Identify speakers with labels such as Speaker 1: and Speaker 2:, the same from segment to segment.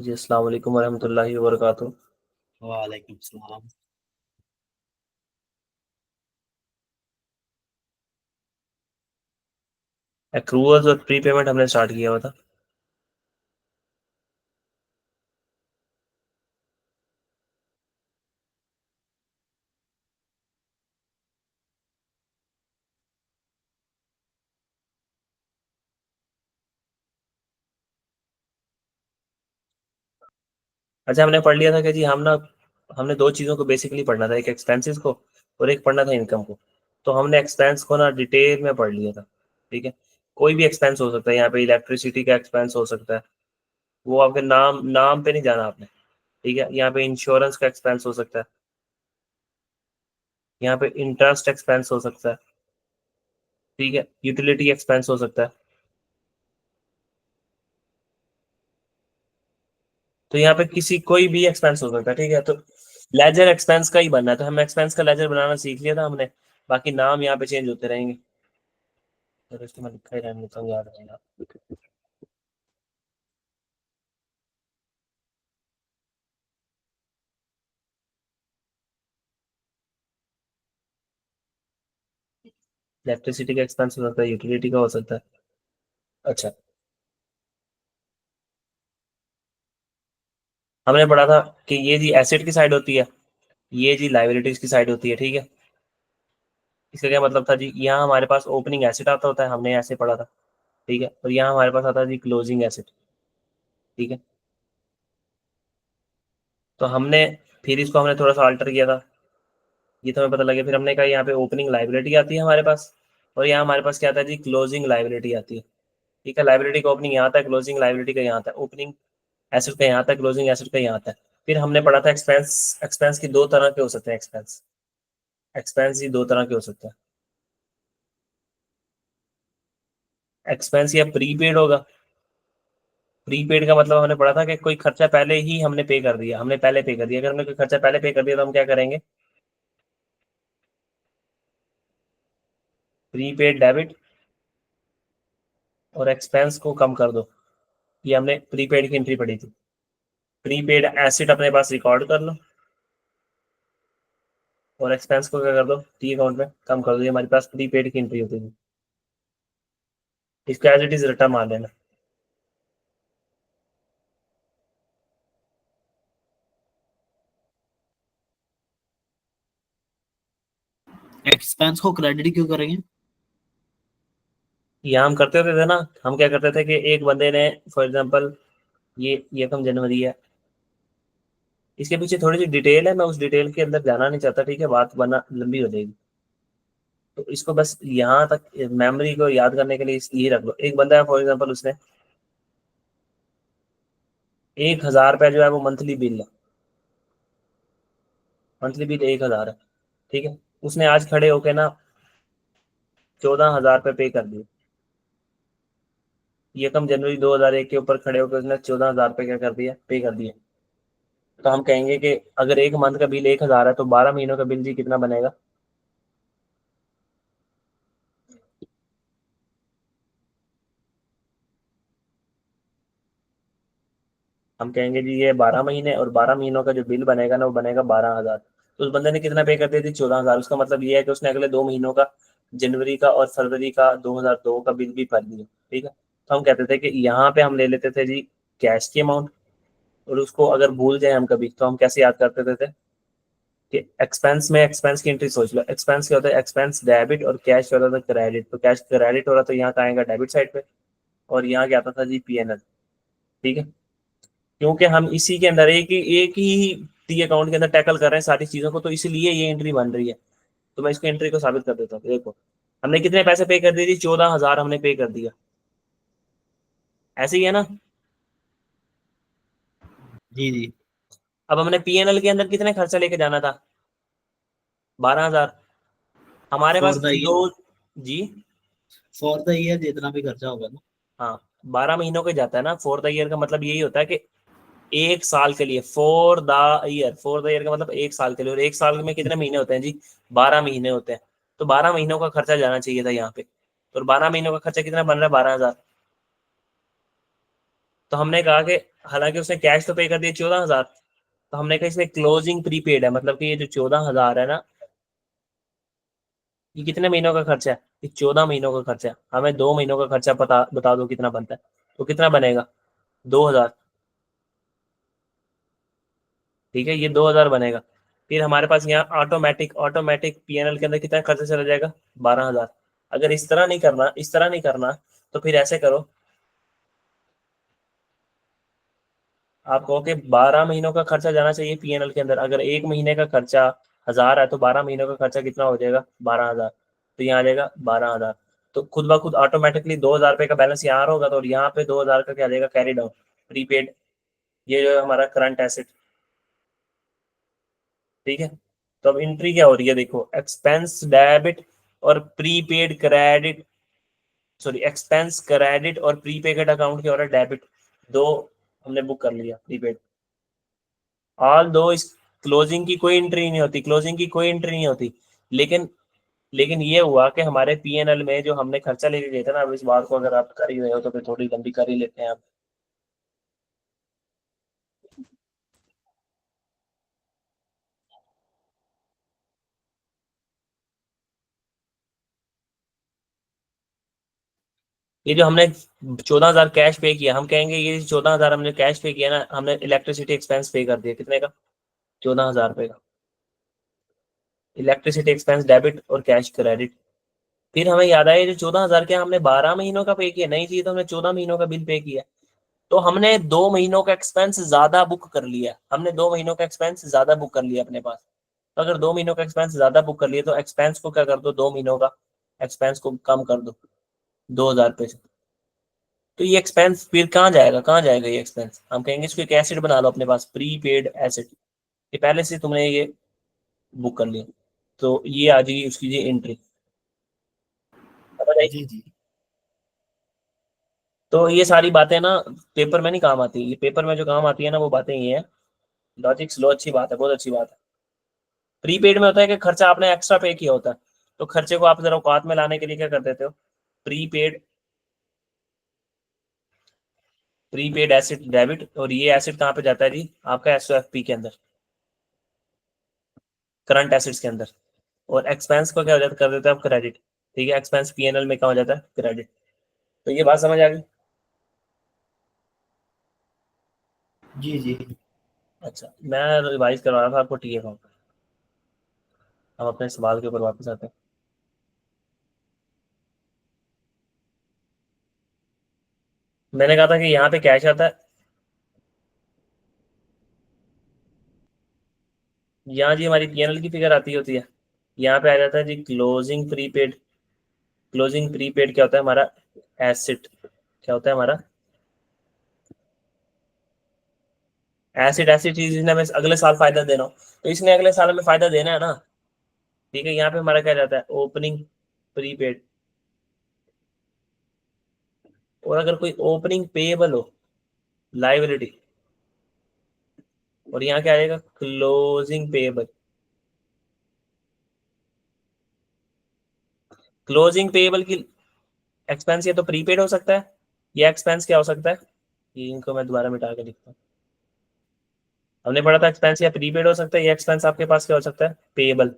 Speaker 1: जी अस्सलाम वालेकुम वरहमतुल्लाहि वबरकातुहू।
Speaker 2: वालेकुम सलाम।
Speaker 1: एक्रूअल्स और प्री पेमेंट हमने स्टार्ट किया हुआ था। अच्छा, हमने पढ़ लिया था कि जी हमने दो चीज़ों को बेसिकली पढ़ना था, एक एक्सपेंसेस को और एक पढ़ना था इनकम को। तो हमने एक्सपेंस को ना डिटेल में पढ़ लिया था। ठीक है, कोई भी एक्सपेंस हो सकता है, यहाँ पे इलेक्ट्रिसिटी का एक्सपेंस हो सकता है, वो आपके नाम नाम पे नहीं जाना आपने। ठीक है, यहाँ पे इंश्योरेंस का एक्सपेंस हो सकता है, यहाँ पे इंटरेस्ट एक्सपेंस हो सकता है। ठीक है, यूटिलिटी एक्सपेंस हो सकता है। तो यहाँ पे किसी कोई भी एक्सपेंस हो सकता है। ठीक है, तो लेजर एक्सपेंस का ही बनना है, तो हम एक्सपेंस का लेजर बनाना सीख लिया था हमने। बाकी नाम यहाँ पे चेंज होते रहेंगे। तो इसमें मैं लिखा ही रहने देता हूँ, याद रहेगा। इलेक्ट्रिसिटी का एक्सपेंस हो सकता है, यूटिलिटी का हो सकता है। अच्छा, हमने पढ़ा था कि ये जी एसेट की साइड होती है, ये जी लाइबिलिटीज की साइड होती है। ठीक है, इसका क्या मतलब था जी, यहाँ हमारे पास ओपनिंग एसेट आता होता है, हमने ऐसे पढ़ा था। ठीक है, और यहाँ हमारे पास आता है जी क्लोजिंग एसेट। ठीक है, तो हमने फिर इसको हमने थोड़ा सा अल्टर किया था, ये तो हमें पता लगे। फिर हमने कहा यहाँ पे ओपनिंग लाइबिलिटी आती है हमारे पास, और यहाँ हमारे पास क्या आता है जी, क्लोजिंग लाइबिलिटी आती है। ठीक है, लाइबिलिटी का ओपनिंग यहाँ आता है, क्लोजिंग लाइबिलिटी का यहाँ आता है, ओपनिंग एसेट का यहाँ आता है, क्लोजिंग एसेट का यहाँ आता है। फिर हमने पढ़ा था एक्सपेंस, एक्सपेंस की दो तरह के हो सकते हैं। एक्सपेंस एक्सपेंस ही दो तरह के हो सकते हैं। एक्सपेंस या प्रीपेड होगा। प्रीपेड का मतलब हमने पढ़ा था कि कोई खर्चा पहले ही हमने पे कर दिया, हमने पहले पे कर दिया। अगर हमने कोई खर्चा पहले पे कर दिया तो हम क्या करेंगे, प्रीपेड डेबिट और एक्सपेंस को कम कर दो। ये हमने प्रीपेड की एंट्री पढ़ी थी। प्रीपेड एसेट अपने पास रिकॉर्ड कर लो और एक्सपेंस को क्या कर दो, टी अकाउंट में कम कर दो। ये हमारे पास प्रीपेड की एंट्री होती थी। इसको एज इट इज रटा मार लेना।
Speaker 2: एक्सपेंस को क्रेडिट क्यों करेंगे?
Speaker 1: ये हम करते होते थे ना, हम क्या करते थे कि एक बंदे ने, फॉर एग्जांपल, ये कम जनवरी है, इसके पीछे थोड़ी सी डिटेल है, मैं उस डिटेल के अंदर जाना नहीं चाहता। ठीक है, बात वरना लंबी हो जाएगी। तो इसको बस यहाँ तक मेमोरी को याद करने के लिए ये रख लो। एक बंदा है, फॉर एग्जांपल, उसने 1,000 रुपया जो है वो मंथली बिल 1,000 है। ठीक है, उसने आज खड़े होके ना 14,000 रुपये पे कर दिए। ये कम जनवरी 2001 के ऊपर खड़े होकर उसने 14,000 रुपये क्या कर दिया, पे कर दिया। तो हम कहेंगे कि अगर एक मंथ का बिल 1,000 है तो 12 महीनों का बिल जी कितना बनेगा। हम कहेंगे जी ये 12 महीने, और 12 महीनों का जो बिल बनेगा ना वो बनेगा 12,000। तो उस बंदे ने कितना पे कर दिया थी, 14,000। उसका मतलब ये है कि उसने अगले 2 महीनों का, जनवरी का और फरवरी का 2002 का बिल भी भर दिया। ठीक है, तो हम कहते थे कि यहाँ पे हम ले लेते थे जी कैश की अमाउंट, और उसको अगर भूल जाए हम कभी तो हम कैसे याद करते थे कि एक्सपेंस में एक्सपेंस की एंट्री सोच लो। एक्सपेंस क्या होता है, एक्सपेंस डेबिट और कैश होता था क्रेडिट। तो कैश क्रेडिट हो रहा तो यहाँ का आएगा डेबिट साइड पे, और यहाँ क्या आता था जी, पीएनएल। ठीक है, क्योंकि हम इसी के अंदर एक ही टी अकाउंट के अंदर टैकल कर रहे हैं सारी चीजों को, तो इसलिए ये एंट्री बन रही है। तो मैं इसको एंट्री को साबित कर देता हूँ। देखो, हमने कितने पैसे पे कर दिए थी, 14,000 हमने पे कर दिया। ऐसे ही है ना।
Speaker 2: जी जी।
Speaker 1: अब हमने पीएनएल के अंदर कितने खर्चा लेके जाना था, 12,000। हमारे
Speaker 2: फॉर
Speaker 1: पास
Speaker 2: द
Speaker 1: दो,
Speaker 2: ईयर।
Speaker 1: जी
Speaker 2: फॉर द ईयर जितना भी खर्चा होगा ना।
Speaker 1: हाँ, 12 महीनों का जाता है ना। फॉर द ईयर का मतलब यही होता है कि एक साल के लिए, फॉर द ईयर का मतलब एक साल के लिए। और एक साल में कितने महीने होते हैं जी, 12 महीने होते हैं। तो 12 महीनों का खर्चा जाना चाहिए था यहाँ पे। तो 12 महीनों का खर्चा कितना बन रहा है, 12,000। तो हमने कहा कि हालांकि उसने कैश तो पे कर दिया 14,000, तो हमने कहा इसमें क्लोजिंग प्रीपेड है, मतलब कि ये जो 14,000 है ना, ये कितने महीनों का खर्चा है? ये 14 महीनों का खर्चा है। हमें 2 महीनों का खर्चा पता बता दो कितना बनता है, तो कितना बनेगा? 2,000। ठीक है, ये 2,000 बनेगा। फिर हमारे पास यहाँ ऑटोमेटिक ऑटोमेटिक पीएनएल के अंदर कितना खर्चा चला जाएगा? 12,000। अगर इस तरह नहीं करना, इस तरह नहीं करना, तो फिर ऐसे करो, आप कहो कि 12 महीनों का खर्चा जाना चाहिए पीएनएल के अंदर। अगर एक महीने का खर्चा 1,000 है, तो 12 महीनों का खर्चा कितना हो जाएगा? 12,000। तो यहाँ आ जाएगा 12,000। तो खुद ब खुद ऑटोमेटिकली 2,000 रुपये का बैलेंस यहाँ होगा, तो यहाँ पे 2,000 का क्या आ जाएगा? Carry down prepaid. ये जो है हमारा करंट एसेट। ठीक है, तो अब एंट्री क्या हो रही है? देखो, एक्सपेंस डेबिट और prepaid credit, sorry expense credit और प्रीपेड अकाउंट क्या हो रहा है? डेबिट। दो हमने बुक कर लिया प्रीपेड। ऑल दो इस क्लोजिंग की कोई एंट्री नहीं होती, क्लोजिंग की कोई एंट्री नहीं होती, लेकिन लेकिन ये हुआ कि हमारे पीएनएल में जो हमने खर्चा लेके गए थे ना, अब इस बात को अगर आप कर ही रहे हो तो फिर थोड़ी लंबी कर ही लेते हैं आप। ये जो हमने 14,000 कैश पे किया, हम कहेंगे ये 14,000 हमने कैश पे किया ना, हमने इलेक्ट्रिसिटी एक्सपेंस पे कर दिया कितने का? 14,000 रुपये का इलेक्ट्रिसिटी एक्सपेंस डेबिट और कैश क्रेडिट। फिर हमें याद आया, ये जो 14,000 क्या हमने 12 महीनों का पे किया? नहीं चाहिए, तो हमने 14 महीनों का बिल पे किया। तो हमने 2 महीनों का एक्सपेंस ज्यादा बुक कर लिया, हमने 2 महीनों का एक्सपेंस ज्यादा बुक कर लिया अपने पास। तो अगर 2 महीनों का एक्सपेंस ज्यादा बुक कर लिया, तो एक्सपेंस को क्या कर दो? 2 महीनों का एक्सपेंस को कम कर दो 2,000 रुपये से। तो ये एक्सपेंस फिर कहाँ जाएगा? कहाँ जाएगा ये एक्सपेंस? हम कहेंगे इसको एक एसेट बना लो अपने पास, प्रीपेड एसेट। ये पहले से तुमने ये बुक कर लिया, तो ये आ जाएगी उसकी ये एंट्री। समझ आई?
Speaker 2: जी जी।
Speaker 1: तो ये सारी बातें ना पेपर में नहीं काम आती, ये पेपर में जो काम आती है ना वो बातें ये है। लॉजिक स्लो अच्छी बात है, बहुत अच्छी बात है। प्रीपेड में होता है कि खर्चा आपने एक्स्ट्रा पे किया होता है, तो खर्चे को आप जरा औकात में लाने के लिए क्या कर देते हो? प्रीपेड प्रीपेड एसेट डेबिट, और ये एसेट कहाँ पे जाता है जी? आपका एसओएफपी के अंदर, करंट एसेट्स के अंदर। और एक्सपेंस को क्या हो जाता कर देते हैं आप? क्रेडिट। ठीक है, एक्सपेंस पीएनएल में कहाँ हो जाता है? क्रेडिट। तो ये बात समझ आ गई?
Speaker 2: जी जी।
Speaker 1: अच्छा, मैं रिवाइज करवा रहा था आपको, ठीक है। हम अपने सवाल के ऊपर वापस आते हैं। मैंने कहा था कि यहाँ पे कैश आता है, यहाँ जी हमारी पीएनएल की फिगर आती होती है, यहाँ पे आ जाता है जी क्लोजिंग प्रीपेड। क्लोजिंग प्रीपेड क्या होता है हमारा? एसिड। क्या होता है हमारा? एसिड। ऐसी चीज जिसने हमें अगले साल फायदा देना हो, तो इसने अगले साल हमें फायदा देना है ना। ठीक है, यहाँ पे हमारा क्या जाता है? Opening prepaid. और अगर कोई ओपनिंग पेएबल हो, लाइबिलिटी, और यहाँ क्या आएगा? Closing payable. क्लोजिंग पेएबल की एक्सपेंस ये तो प्रीपेड हो सकता है, ये एक्सपेंस क्या हो सकता है? ये इनको मैं दोबारा मिटा के लिखता हूँ। हमने पढ़ा था एक्सपेंस या प्रीपेड हो सकता है, ये एक्सपेंस आपके पास क्या हो सकता है? पेएबल।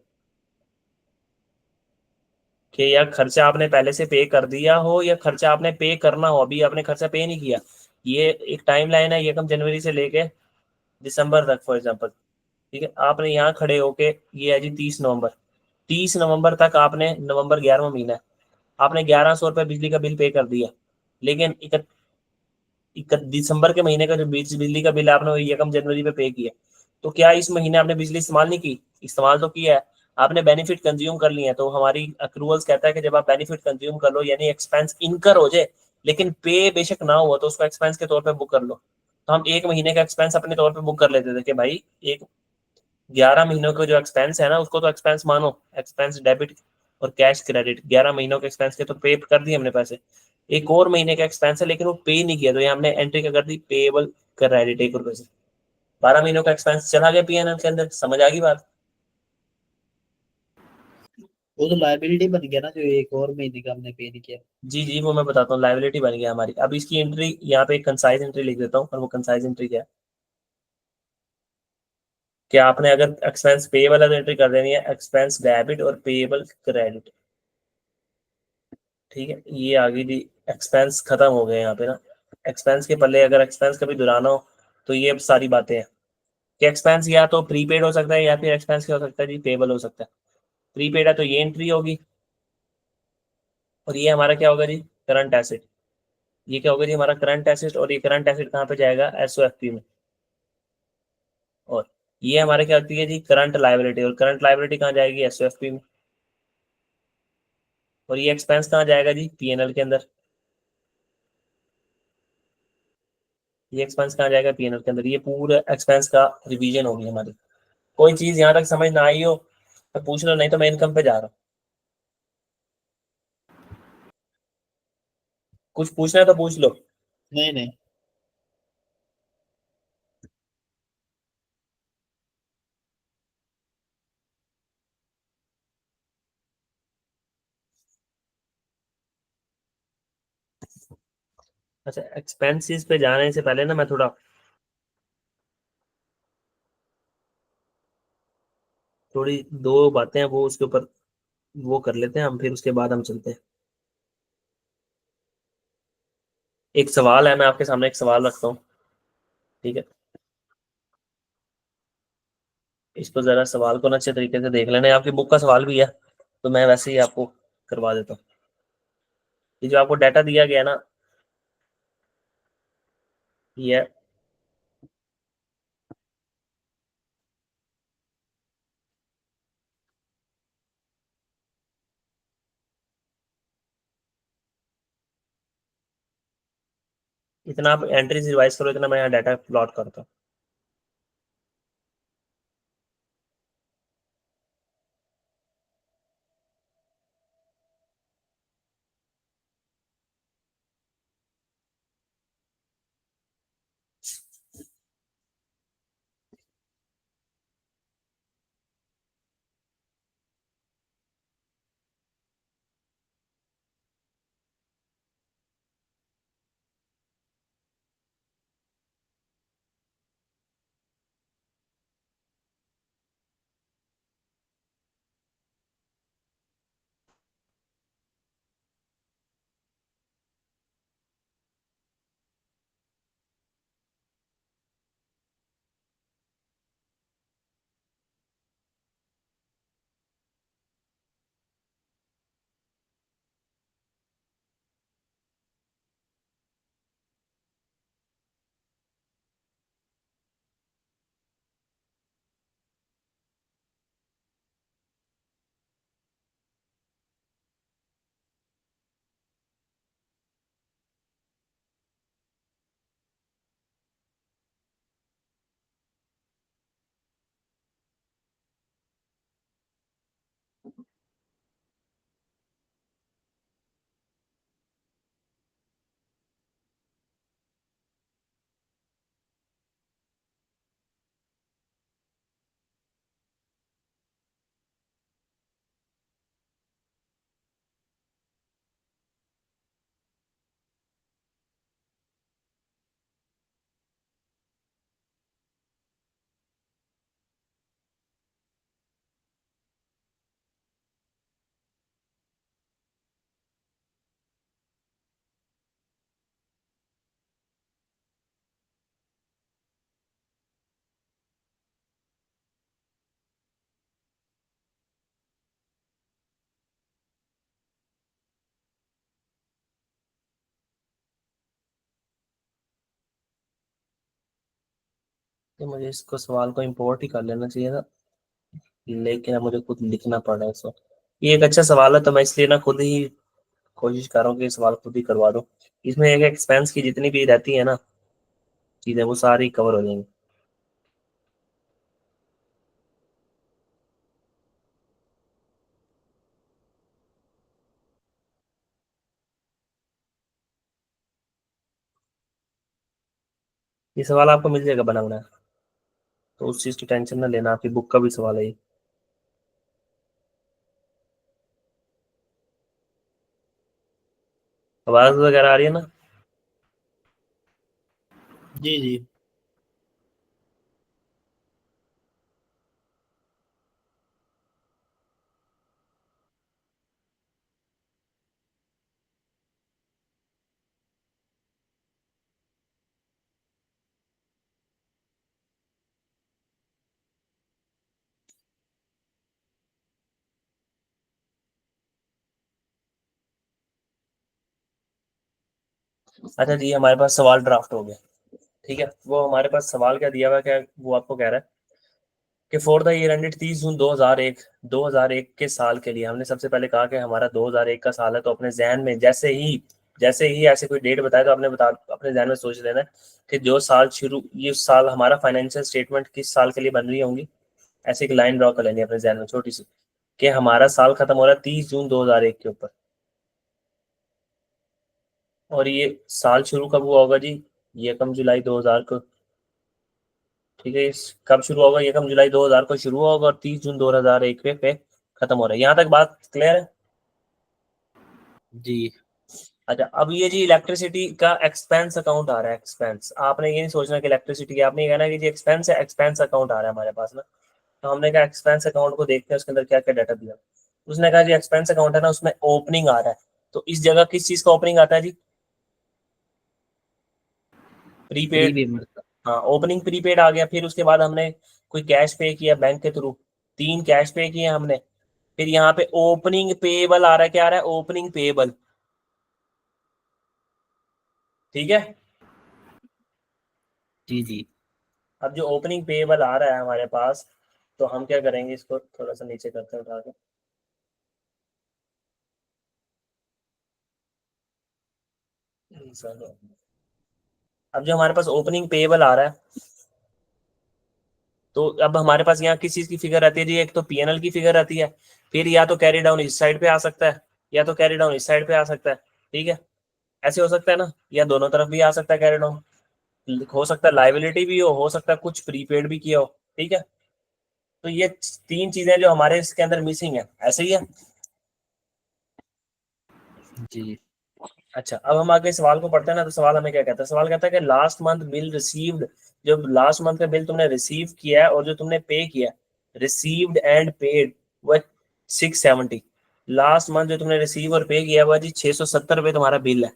Speaker 1: कि या खर्चा आपने पहले से पे कर दिया हो, या खर्चा आपने पे करना हो, अभी आपने खर्चा पे नहीं किया। ये एक टाइम लाइन है, ये कम जनवरी से लेके दिसंबर तक फॉर एग्जांपल। ठीक है, आपने यहाँ खड़े होके, ये है जी 30 नवंबर, 30 नवंबर तक आपने, नवंबर 11वां महीना है, आपने 1,100 रुपये बिजली का बिल पे कर दिया। लेकिन दिसंबर के महीने का जो बिजली का बिल आपने यकम जनवरी पे पे किया, तो क्या इस महीने आपने बिजली इस्तेमाल नहीं की? इस्तेमाल तो किया है, आपने बेनिफिट कंज्यूम कर लिया है। तो हमारी अक्रूवल्स कहता है कि जब आप बेनिफिट कंज्यूम कर लो, यानी एक्सपेंस इनकर हो जाए लेकिन पे बेशक ना हुआ, तो उसको एक्सपेंस के तौर पे बुक कर लो। तो हम एक महीने का एक्सपेंस अपने तौर पे बुक कर लेते थे कि भाई एक 11 महीनों का जो एक्सपेंस है ना, उसको तो एक्सपेंस मानो, एक्सपेंस डेबिट और कैश क्रेडिट, 11 महीनों के एक्सपेंस के तो पे कर दिए हमने पैसे। एक और महीने का एक्सपेंस है लेकिन वो पे नहीं किया, तो ये हमने एंट्री क्या कर दी? पेएबल क्रेडिट 1 रुपए से। 12 महीनों का एक्सपेंस चला गया पीएनएल के अंदर। समझ आ गई बात?
Speaker 2: वो तो लाइबिलिटी बन गया ना, जो एक और महीने का हमने पे नहीं किया।
Speaker 1: जी जी, वो मैं बताता हूँ, लाइबिलिटी बन गया हमारी। अब इसकी एंट्री यहाँ पे एक कंसाइज एंट्री लिख देता हूँ, और वो कंसाइज एंट्री क्या है कि आपने अगर एक्सपेंस पेएबल है एंट्री कर देनी है, एक्सपेंस डेबिट और पेएबल क्रेडिट। ठीक है, ये आ गई थी। एक्सपेंस खत्म हो गए यहाँ पे ना। एक्सपेंस के पल्ले अगर एक्सपेंस कभी दुराना हो तो ये सारी बातें हैं कि एक्सपेंस या तो प्रीपेड हो सकता है, या फिर एक्सपेंस क्या हो सकता है जी, पेबल हो सकता है। प्रीपेड है तो ये एंट्री होगी, और ये हमारा क्या होगा जी, करंट एसेट। ये क्या होगा जी, हमारा करंट एसेट, और ये करंट एसेट कहाँ पे जाएगा, एसओएफपी में। और ये हमारे क्या होती है जी, करंट लाइबिलिटी, और करंट लाइबिलिटी कहाँ जाएगी, एसओएफपी में। और ये एक्सपेंस कहाँ जाएगा जी, पीएनएल के अंदर। ये एक्सपेंस कहाँ जाएगा, पीएनएल के अंदर। ये पूरा एक्सपेंस का रिवीजन होगी हमारी। कोई चीज यहाँ तक समझ ना आई हो तो पूछ लो, नहीं तो मैं इनकम पे जा रहा हूँ। कुछ पूछना है तो पूछ लो।
Speaker 2: नहीं नहीं।
Speaker 1: अच्छा, एक्सपेंसेस पे जाने से पहले ना मैं थोड़ा, थोड़ी दो बातें हैं वो उसके ऊपर वो कर लेते हैं हम, फिर उसके बाद हम चलते हैं। एक सवाल है, मैं आपके सामने एक सवाल रखता हूँ। ठीक है, इसको जरा सवाल को ना अच्छे तरीके से देख लेना। ये आपकी बुक का सवाल भी है, तो मैं वैसे ही आपको करवा देता हूँ। ये जो आपको डाटा दिया गया ना, ये इतना आप एंट्रीज रिवाइज करो, इतना मैं यहाँ डाटा प्लॉट करता हूँ। तो मुझे इसको सवाल को इम्पोर्ट ही कर लेना चाहिए था, लेकिन अब मुझे खुद लिखना पड़ रहा है इसको। ये एक अच्छा सवाल है, तो मैं इसलिए ना खुद ही कोशिश कर रहा हूँ कि ये सवाल खुद ही करवा दूँ। इसमें एक एक्सपेंस की जितनी भी रहती है ना चीजें, वो सारी कवर हो जाएंगी। ये सवाल आपको मिल जाएगा बना बना, तो उस चीज की टेंशन ना लेना, आपकी बुक का भी सवाल है ये। आवाज वगैरह आ रही है ना?
Speaker 2: जी जी।
Speaker 1: अच्छा जी, हमारे पास सवाल ड्राफ्ट हो गया। ठीक है, वो हमारे पास सवाल क्या दिया हुआ है, क्या वो आपको कह रहा है कि फॉर द ईयर एंडेड 30 जून 2001 के साल के लिए, हमने सबसे पहले कहा कि हमारा 2001 का साल है, तो अपने जहन में जैसे ही ऐसे कोई डेट बताए तो आपने अपने जहन में सोच लेना है कि जो साल शुरू, ये साल हमारा फाइनेंशियल स्टेटमेंट किस साल के लिए बन रही होंगी। ऐसे एक लाइन ड्रॉ कर लेनी है अपने जहन में छोटी सी, कि हमारा साल खत्म हो रहा है 30 जून 2001 के ऊपर, और ये साल शुरू कब हुआ होगा जी? ये कम जुलाई 2000 को। ठीक है, इस कब शुरू होगा? ये कम जुलाई 2000 को शुरू होगा और 30 जून 2001 पे खत्म हो रहा है। यहाँ तक बात क्लियर है?
Speaker 2: जी
Speaker 1: अच्छा, अब ये जी इलेक्ट्रिसिटी का एक्सपेंस अकाउंट आ रहा है। एक्सपेंस, आपने ये नहीं सोचना कि इलेक्ट्रिसिटी, आपने ये कहना कि जी एक्सपेंस है, एक्सपेंस अकाउंट आ रहा है हमारे पास ना। तो हमने कहा एक्सपेंस अकाउंट को देखते हैं उसके अंदर क्या क्या डाटा दिया। उसने कहा जी एक्सपेंस अकाउंट है ना, उसमें ओपनिंग आ रहा है। तो इस जगह किस चीज का ओपनिंग आता है जी? प्रीपेड।
Speaker 2: प्रीपेमेंट।
Speaker 1: हाँ, ओपनिंग प्रीपेड आ गया। फिर उसके बाद हमने कोई कैश पे किया बैंक के थ्रू, 3 कैश पे किए हमने। फिर यहाँ पे ओपनिंग पेएबल आ रहा है। क्या आ रहा है? Opening payable. ठीक है।
Speaker 2: जी जी।
Speaker 1: अब जो ओपनिंग पेएबल आ रहा है हमारे पास, तो हम क्या करेंगे, इसको थोड़ा सा नीचे करते हैं उठा के। अब जो हमारे पास ओपनिंग पेएबल आ रहा है, तो अब हमारे पास यहाँ किस चीज की फिगर आती है जी? एक तो पीएनएल की फिगर आती है, फिर या तो कैरी डाउन इस साइड पे आ सकता है, या तो कैरी डाउन इस साइड पे आ सकता है। ठीक है, ऐसे हो सकता है ना, या दोनों तरफ भी आ सकता है कैरी डाउन। हो सकता है लाइबिलिटी भी हो सकता है कुछ प्रीपेड भी किया हो। ठीक है, तो ये 3 चीजें जो हमारे इसके अंदर मिसिंग है, ऐसे ही है।
Speaker 2: जी
Speaker 1: अच्छा, अब हम आगे सवाल को पढ़ते हैं ना, तो सवाल हमें क्या कहता है? सवाल कहता है कि लास्ट मंथ बिल रिसीव्ड, जो लास्ट मंथ का बिल तुमने रिसीव किया है और जो तुमने पे किया, रिसीव्ड एंड पेड, वह 670। लास्ट मंथ जो तुमने रिसीव और पे किया वह जी 670 रुपये तुम्हारा बिल है।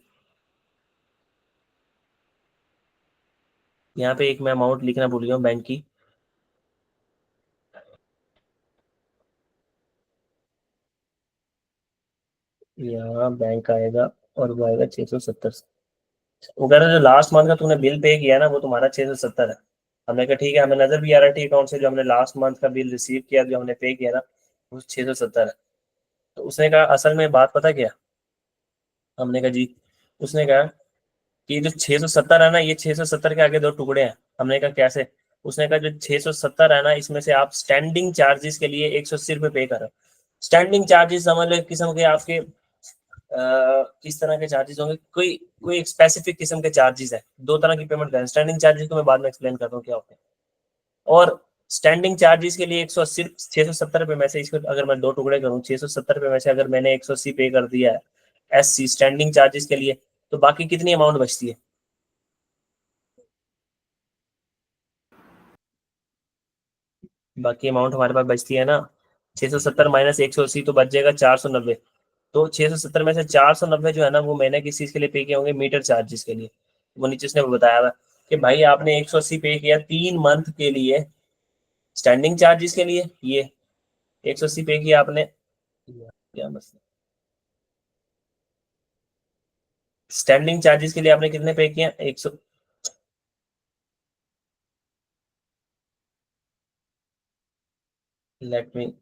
Speaker 1: यहाँ पे एक मैं अमाउंट लिखना भूल गया हूँ बैंक की। यहाँ बैंक आएगा और वो आएगा 670। वो कह रहा है जो लास्ट मंथ का तूने बिल पे किया ना, वो तुम्हारा 670 है। हमने कहा ठीक है, हमें नजर भी आ रहा है ठीक अकाउंट से, जो हमने लास्ट मंथ का बिल रिसीव किया, जो हमने पे किया ना, वो 670 है। तो उसने कहा असल में बात पता क्या? हमने कहा जी। उसने कहा कि जो 670 है ना, ये 670 के आगे दो टुकड़े हैं। हमने कहा कैसे? उसने कहा जो 670 है ना, इसमें से आप स्टैंडिंग चार्जेस के लिए 180 रुपये पे करो। स्टैंडिंग चार्जेस समझ लो एक किस्म के आपके किस तरह के चार्जेस होंगे, कोई कोई एक स्पेसिफिक किस्म के चार्जेस है। दो तरह की पेमेंट करें, स्टैंडिंग चार्जेस को मैं बाद में एक्सप्लेन करता हूँ क्या होते हैं। और स्टैंडिंग चार्जेस के लिए 180, 670 रुपये में से इसको अगर मैं दो टुकड़े करूँ, 670 रुपये में से अगर मैंने 180 पे कर दिया है एससी स्टैंडिंग चार्जेस के लिए, तो बाकी कितनी अमाउंट बचती है? बाकी अमाउंट हमारे पास बचती है ना, 670 माइनस 180 तो बच जाएगा 490। तो 670 में से 490 जो है ना, वो मैंने किस चीज के लिए पे किए होंगे? मीटर चार्जेस के लिए। वो नीचे उसने बताया हुआ कि भाई आपने 180 पे किया 3 मंथ के लिए स्टैंडिंग चार्जेस के लिए, ये 180 पे किया आपने। क्या मसला, स्टैंडिंग चार्जेस के लिए आपने कितने पे किए? 100। लेट मी,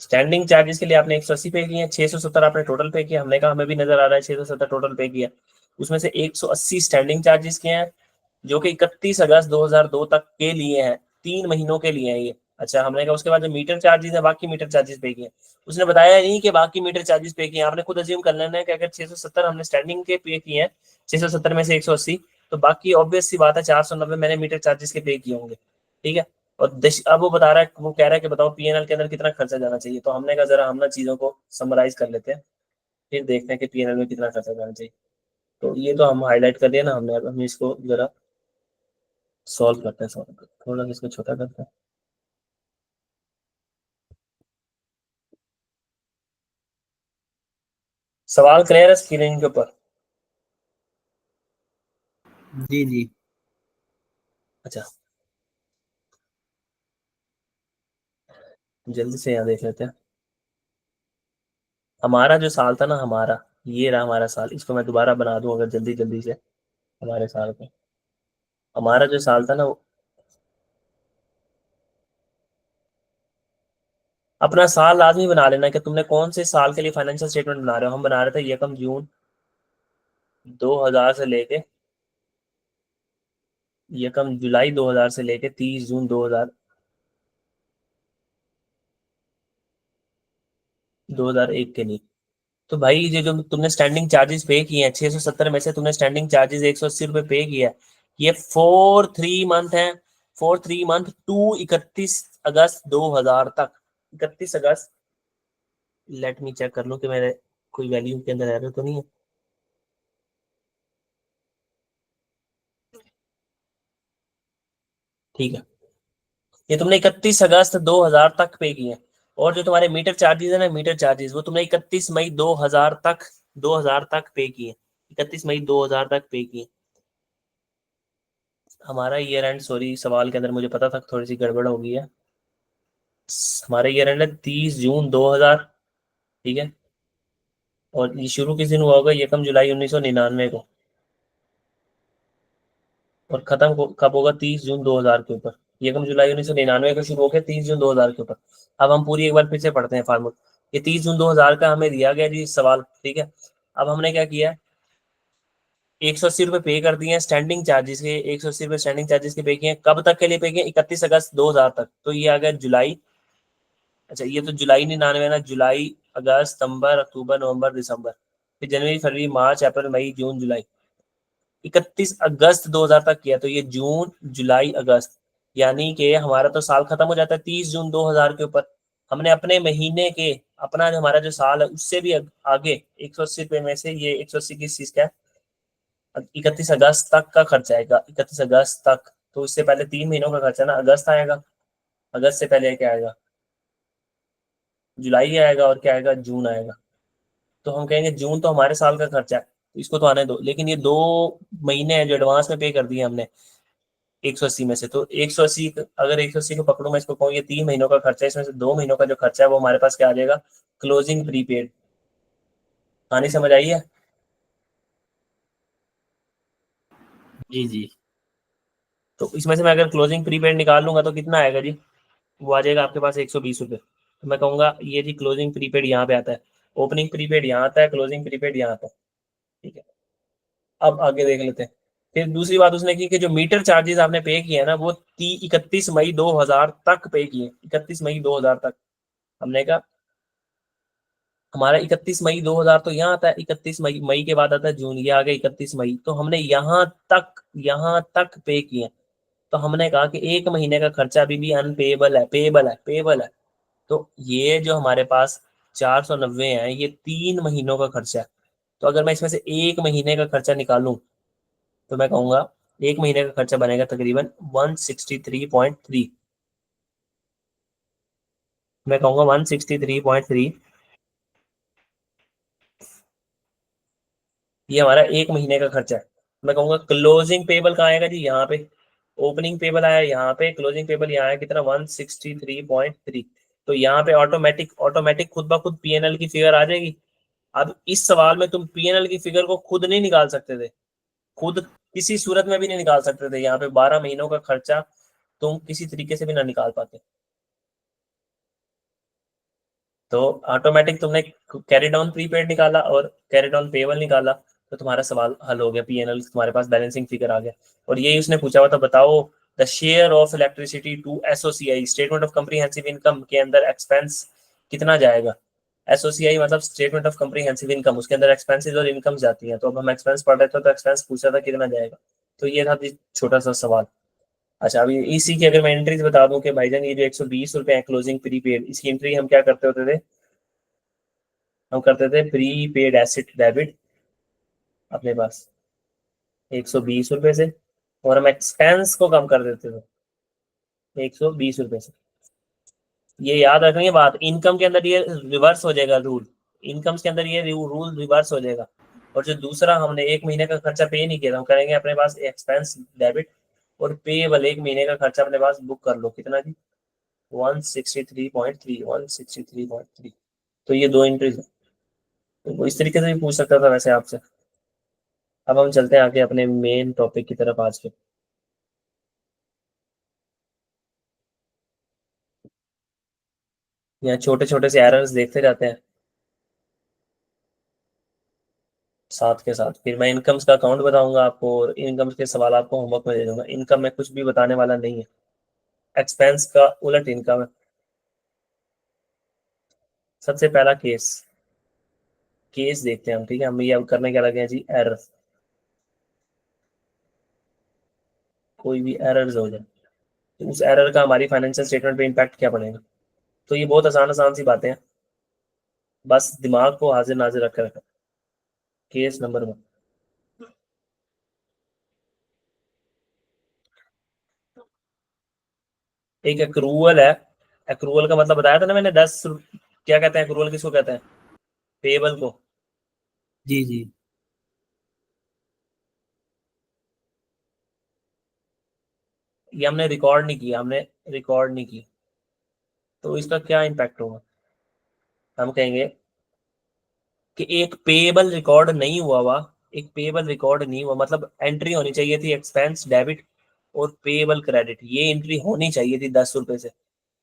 Speaker 1: स्टैंडिंग चार्जेस के लिए आपने 180 पे किए, 670 आपने टोटल पे किया। हमने कहा हमें भी नजर आ रहा है 670 टोटल पे किया। उसमें से 180 स्टैंडिंग चार्जेस के हैं, जो कि 31 अगस्त 2002 तक के लिए हैं, 3 महीनों के लिए हैं ये। अच्छा, हमने कहा उसके बाद जो मीटर चार्जेस है, बाकी मीटर चार्जेस पे किए। उसने बताया नहीं कि बाकी मीटर चार्जेस पे किए। आपने खुद अज्यूम कर लेना है कि अगर 670 हमने स्टैंडिंग के पे किए हैं, 670 में से 180, तो बाकी ऑब्वियस सी बात है 490 मैंने मीटर चार्जेस के पे किए होंगे। ठीक है, और अब वो बता रहा है, वो कह रहा है कि बताओ पीएनएल के अंदर कितना खर्चा जाना चाहिए। तो हमने कहा जरा हम ना चीजों को समराइज कर लेते हैं, फिर देखते हैं कि पीएनएल में कितना खर्चा जाना चाहिए। तो ये तो हम हाईलाइट कर दिया ना हमने, अब हम इसको जरा सॉल्व करते हैं। सॉल्व थोड़ा सा इसको छोटा करते हैं। सवाल क्लियर है स्क्रीन के ऊपर?
Speaker 2: जी जी
Speaker 1: अच्छा, जल्दी से यहाँ देख लेते हैं। हमारा जो साल था ना, हमारा ये रहा हमारा साल। इसको मैं दोबारा बना दूं अगर जल्दी जल्दी से, हमारे साल को। हमारा जो साल था ना अपना साल लाजमी बना लेना कि तुमने कौन से साल के लिए फाइनेंशियल स्टेटमेंट बना रहे हो। हम बना रहे थे यकम जून 2000 से लेके यकम जुलाई 2000 से लेके 30 जून 2001 के लिए। तो भाई ये जो तुमने स्टैंडिंग चार्जेस पे किए हैं 670 में से तुमने स्टैंडिंग चार्जेस 180 रुपये पे किया है। ये 4 3 मंथ है। 4 3 मंथ टू 31 अगस्त 2000 तक। 31 अगस्त, लेट मी चेक कर लूं कि मेरे कोई वैल्यू के अंदर एरर तो नहीं है। ठीक है, ये तुमने 31 अगस्त 2000 तक पे किए हैं। और जो तुम्हारे मीटर चार्जेस है ना, मीटर चार्जेस वो तुमने 31 मई 2000 तक पे किए। 31 मई 2000 तक पे किए। हमारा ईयर एंड, सॉरी सवाल के अंदर मुझे पता था थोड़ी सी गड़बड़ हो गई है। हमारा ईयर एंड है 30 जून 2000। ठीक है, और ये शुरू किस दिन हुआ होगा? यकम जुलाई 1999 को। और खत्म कब होगा? 30 जून 2000 के ऊपर। यकम जुलाई 1999 को शुरू होकर 30 जून 2000 के ऊपर। अब हम पूरी एक बार फिर से पढ़ते हैं फार्मूला। ये 30 जून 2000 का हमें दिया गया जी सवाल। ठीक है, अब हमने क्या किया? 180 रुपये पे कर दिए हैं स्टैंडिंग चार्जेस के। 180 रुपये स्टैंडिंग चार्जेस के पे किए हैं। कब तक के लिए पे किए? 31 अगस्त 2000 तक। तो ये आ गया जुलाई। अच्छा, ये तो जुलाई 99 ना, जुलाई अगस्त सितंबर अक्टूबर नवंबर दिसंबर, फिर जनवरी फरवरी मार्च अप्रैल मई जून जुलाई। 31 अगस्त 2000 तक किया, तो ये जून जुलाई अगस्त, यानी कि हमारा तो साल खत्म हो जाता है 30 जून 2000 के ऊपर। हमने अपने महीने के, अपना जो हमारा जो साल है उससे भी आगे 180 रुपये में से ये 180 किस चीज का है? 31 अगस्त तक का खर्चा आएगा। 31 अगस्त तक, तो इससे पहले 3 महीनों का खर्चा ना, अगस्त आएगा। अगस्त से पहले क्या आएगा? जुलाई आएगा, और क्या आएगा? जून आएगा। तो हम कहेंगे जून तो हमारे साल का खर्चा है, तो इसको तो आने दो। लेकिन ये 2 महीने हैं जो एडवांस में पे कर दिए हमने 180 में से। तो 180, अगर 180 को पकड़ू मैं इसको कहूँ ये 3 महीनों का खर्चा है, इसमें से 2 महीनों का जो खर्चा है वो हमारे पास क्या आ जाएगा? Closing prepaid. कहानी समझ आई है?
Speaker 2: जी जी
Speaker 1: तो इसमें से मैं अगर क्लोजिंग प्रीपेड निकाल लूंगा तो कितना आएगा जी? वो आ जाएगा आपके पास 120 रुपये। तो मैं कहूंगा ये जी क्लोजिंग प्रीपेड यहाँ पे आता है, ओपनिंग प्रीपेड यहाँ आता है, क्लोजिंग प्रीपेड यहाँ आता है। ठीक है, अब आगे देख लेते हैं। फिर दूसरी बात उसने की कि जो मीटर चार्जेस आपने पे किए हैं ना, वो 31 मई 2000 तक पे किए। 31 मई 2000 तक। हमने कहा हमारा 31 मई 2000 तो यहाँ आता है। 31 मई, मई के बाद आता है जून, ये आ गया 31 मई। तो हमने यहाँ तक पे किए। तो हमने कहा कि 1 महीने का खर्चा अभी भी अनपेबल है, पेबल है, पेबल है। तो ये जो हमारे पास 490 है, ये 3 महीनों का खर्चा है। तो अगर मैं इसमें से 1 महीने का खर्चा निकालूं तो मैं कहूंगा 1 महीने का खर्चा बनेगा तकरीबन 163.3। मैं कहूंगा 163.3। ये हमारा 1 महीने का खर्चा है। मैं कहूंगा क्लोजिंग पेबल कहाँ आएगा जी? यहाँ पे। ओपनिंग पेबल आया यहाँ पे, क्लोजिंग पेबल यहाँ आया कितना? 163.3। तो यहाँ पे ऑटोमेटिक ऑटोमेटिक खुद ब खुद पीएनएल की फिगर आ जाएगी। अब इस सवाल में तुम पीएनएल की फिगर को खुद नहीं निकाल सकते थे, खुद किसी सूरत में भी नहीं निकाल सकते थे। यहाँ पे 12 महीनों का खर्चा तुम किसी तरीके से भी ना निकाल पाते। तो ऑटोमेटिक तुमने कैरी डाउन प्रीपेड निकाला और कैरी डाउन पेबल निकाला, तो तुम्हारा सवाल हल हो गया। पीएनएल तुम्हारे पास बैलेंसिंग फिगर आ गया। और यही उसने पूछा हुआ था, बताओ the share of electricity to SOCI statement of comprehensive income के अंदर एक्सपेंस कितना जाएगा? एसओसीआई मतलब स्टेटमेंट ऑफ कम्प्रीहेंसिव इनकम, उसके अंदर एक्सपेंसेस और इनकम जाती हैं। तो अब हम एक्सपेंस पढ़ रहे थे तो एक्सपेंस पूछा था कितना जाएगा। तो ये था जी छोटा सा सवाल। अच्छा, अभी इसी की अगर मैं एंट्रीज बता दूं कि भाईजान ये जो 120 रुपए है क्लोजिंग प्रीपेड, इसकी एंट्री हम क्या करते होते थे, हम करते थे प्रीपेड एसिड डेबिट अपने पास 120 रुपए से, और हम एक्सपेंस को कम कर देते थे 120 रुपए से। ये याद रखेंगे बात, इनकम के अंदर ये रिवर्स हो जाएगा रूल, इनकम्स के अंदर ये रूल रिवर्स हो जाएगा। और जो दूसरा हमने एक महीने का खर्चा पे नहीं किया था, हम करेंगे अपने पास एक्सपेंस डेबिट और पेबल एक महीने का खर्चा अपने पास बुक कर लो, कितना जी 163.3, 163.3। तो ये दो एंट्रीज है, तो वो इस तरीके से भी पूछ सकता था वैसे आपसे। अब हम चलते हैं आगे अपने मेन टॉपिक की तरफ आज के। यहाँ छोटे छोटे से एरर्स देखते जाते हैं साथ के साथ, फिर मैं इनकम्स का अकाउंट बताऊंगा आपको, और इनकम्स के सवाल आपको होमवर्क में दे दूंगा। इनकम में कुछ भी बताने वाला नहीं है, एक्सपेंस का उलट इनकम है। सबसे पहला केस, केस देखते हैं हम, ठीक है। हम ये अब करने क्या लगे हैं जी, एरर, कोई भी एरर्स हो जाए तो उस एरर का हमारी फाइनेंशियल स्टेटमेंट पे इम्पैक्ट क्या पड़ेगा। तो ये बहुत आसान आसान सी बातें हैं, बस दिमाग को हाजिर नाजिर रख कर रखें। केस नंबर 1, एक एक्रूअल है। एक्रूअल का मतलब बताया था ना मैंने, क्या कहते हैं एक्रूअल, किसको कहते हैं, पेबल को।
Speaker 2: जी जी।
Speaker 1: ये हमने रिकॉर्ड नहीं किया, हमने रिकॉर्ड नहीं की, तो इसका क्या इम्पैक्ट होगा। हम कहेंगे कि एक पेबल रिकॉर्ड नहीं हुआ हुआ, एक पेबल रिकॉर्ड नहीं हुआ, मतलब एंट्री होनी चाहिए थी एक्सपेंस डेबिट और पेबल क्रेडिट, ये एंट्री होनी चाहिए थी 10 रुपए से,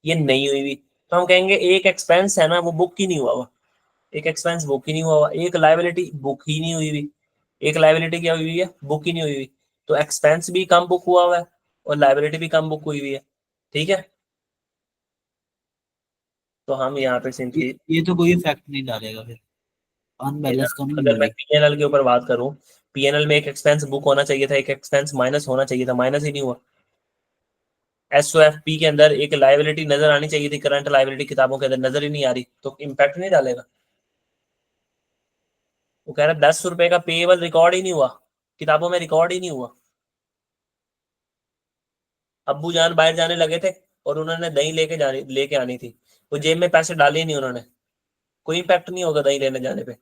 Speaker 1: ये नहीं हुई हुई। तो हम कहेंगे एक एक्सपेंस है ना वो बुक ही नहीं हुआ हुआ, एक एक्सपेंस बुक ही नहीं हुआ हुआ, एक लाइबिलिटी बुक ही नहीं हुई हुई, एक लाइबिलिटी क्या हुई हुई है, बुक ही नहीं हुई हुई। तो एक्सपेंस भी कम बुक हुआ हुआ है और लाइबिलिटी भी कम बुक हुई हुई है, ठीक है। तो हम यहाँ पे
Speaker 2: ये
Speaker 1: सिंपली,
Speaker 2: ये तो कोई इफेक्ट नहीं डालेगा फिर, अनबैलेंस कम नहीं
Speaker 1: अगर मैं
Speaker 2: होगी।
Speaker 1: पीएनएल के ऊपर बात करूं, पीएनएल में एक एक्सपेंस बुक होना चाहिए था, एक एक्सपेंस माइनस होना चाहिए था, माइनस ही नहीं हुआ। एसओएफपी के अंदर एक लाइबिलिटी नजर आनी चाहिए थी, करंट लाइबिलिटी किताबों के अंदर नजर ही नहीं आ रही, तो इम्पैक्ट नहीं डालेगा। वो कह रहा है 10 रुपए का पेएबल रिकॉर्ड ही नहीं हुआ, किताबों में रिकॉर्ड ही नहीं हुआ। अब्बू जान बाहर जाने लगे थे और उन्होंने दही लेके आनी थी, वो जेब में पैसे डाले ही नहीं उन्होंने, कोई इम्पैक्ट नहीं होगा दही लेने जाने पे।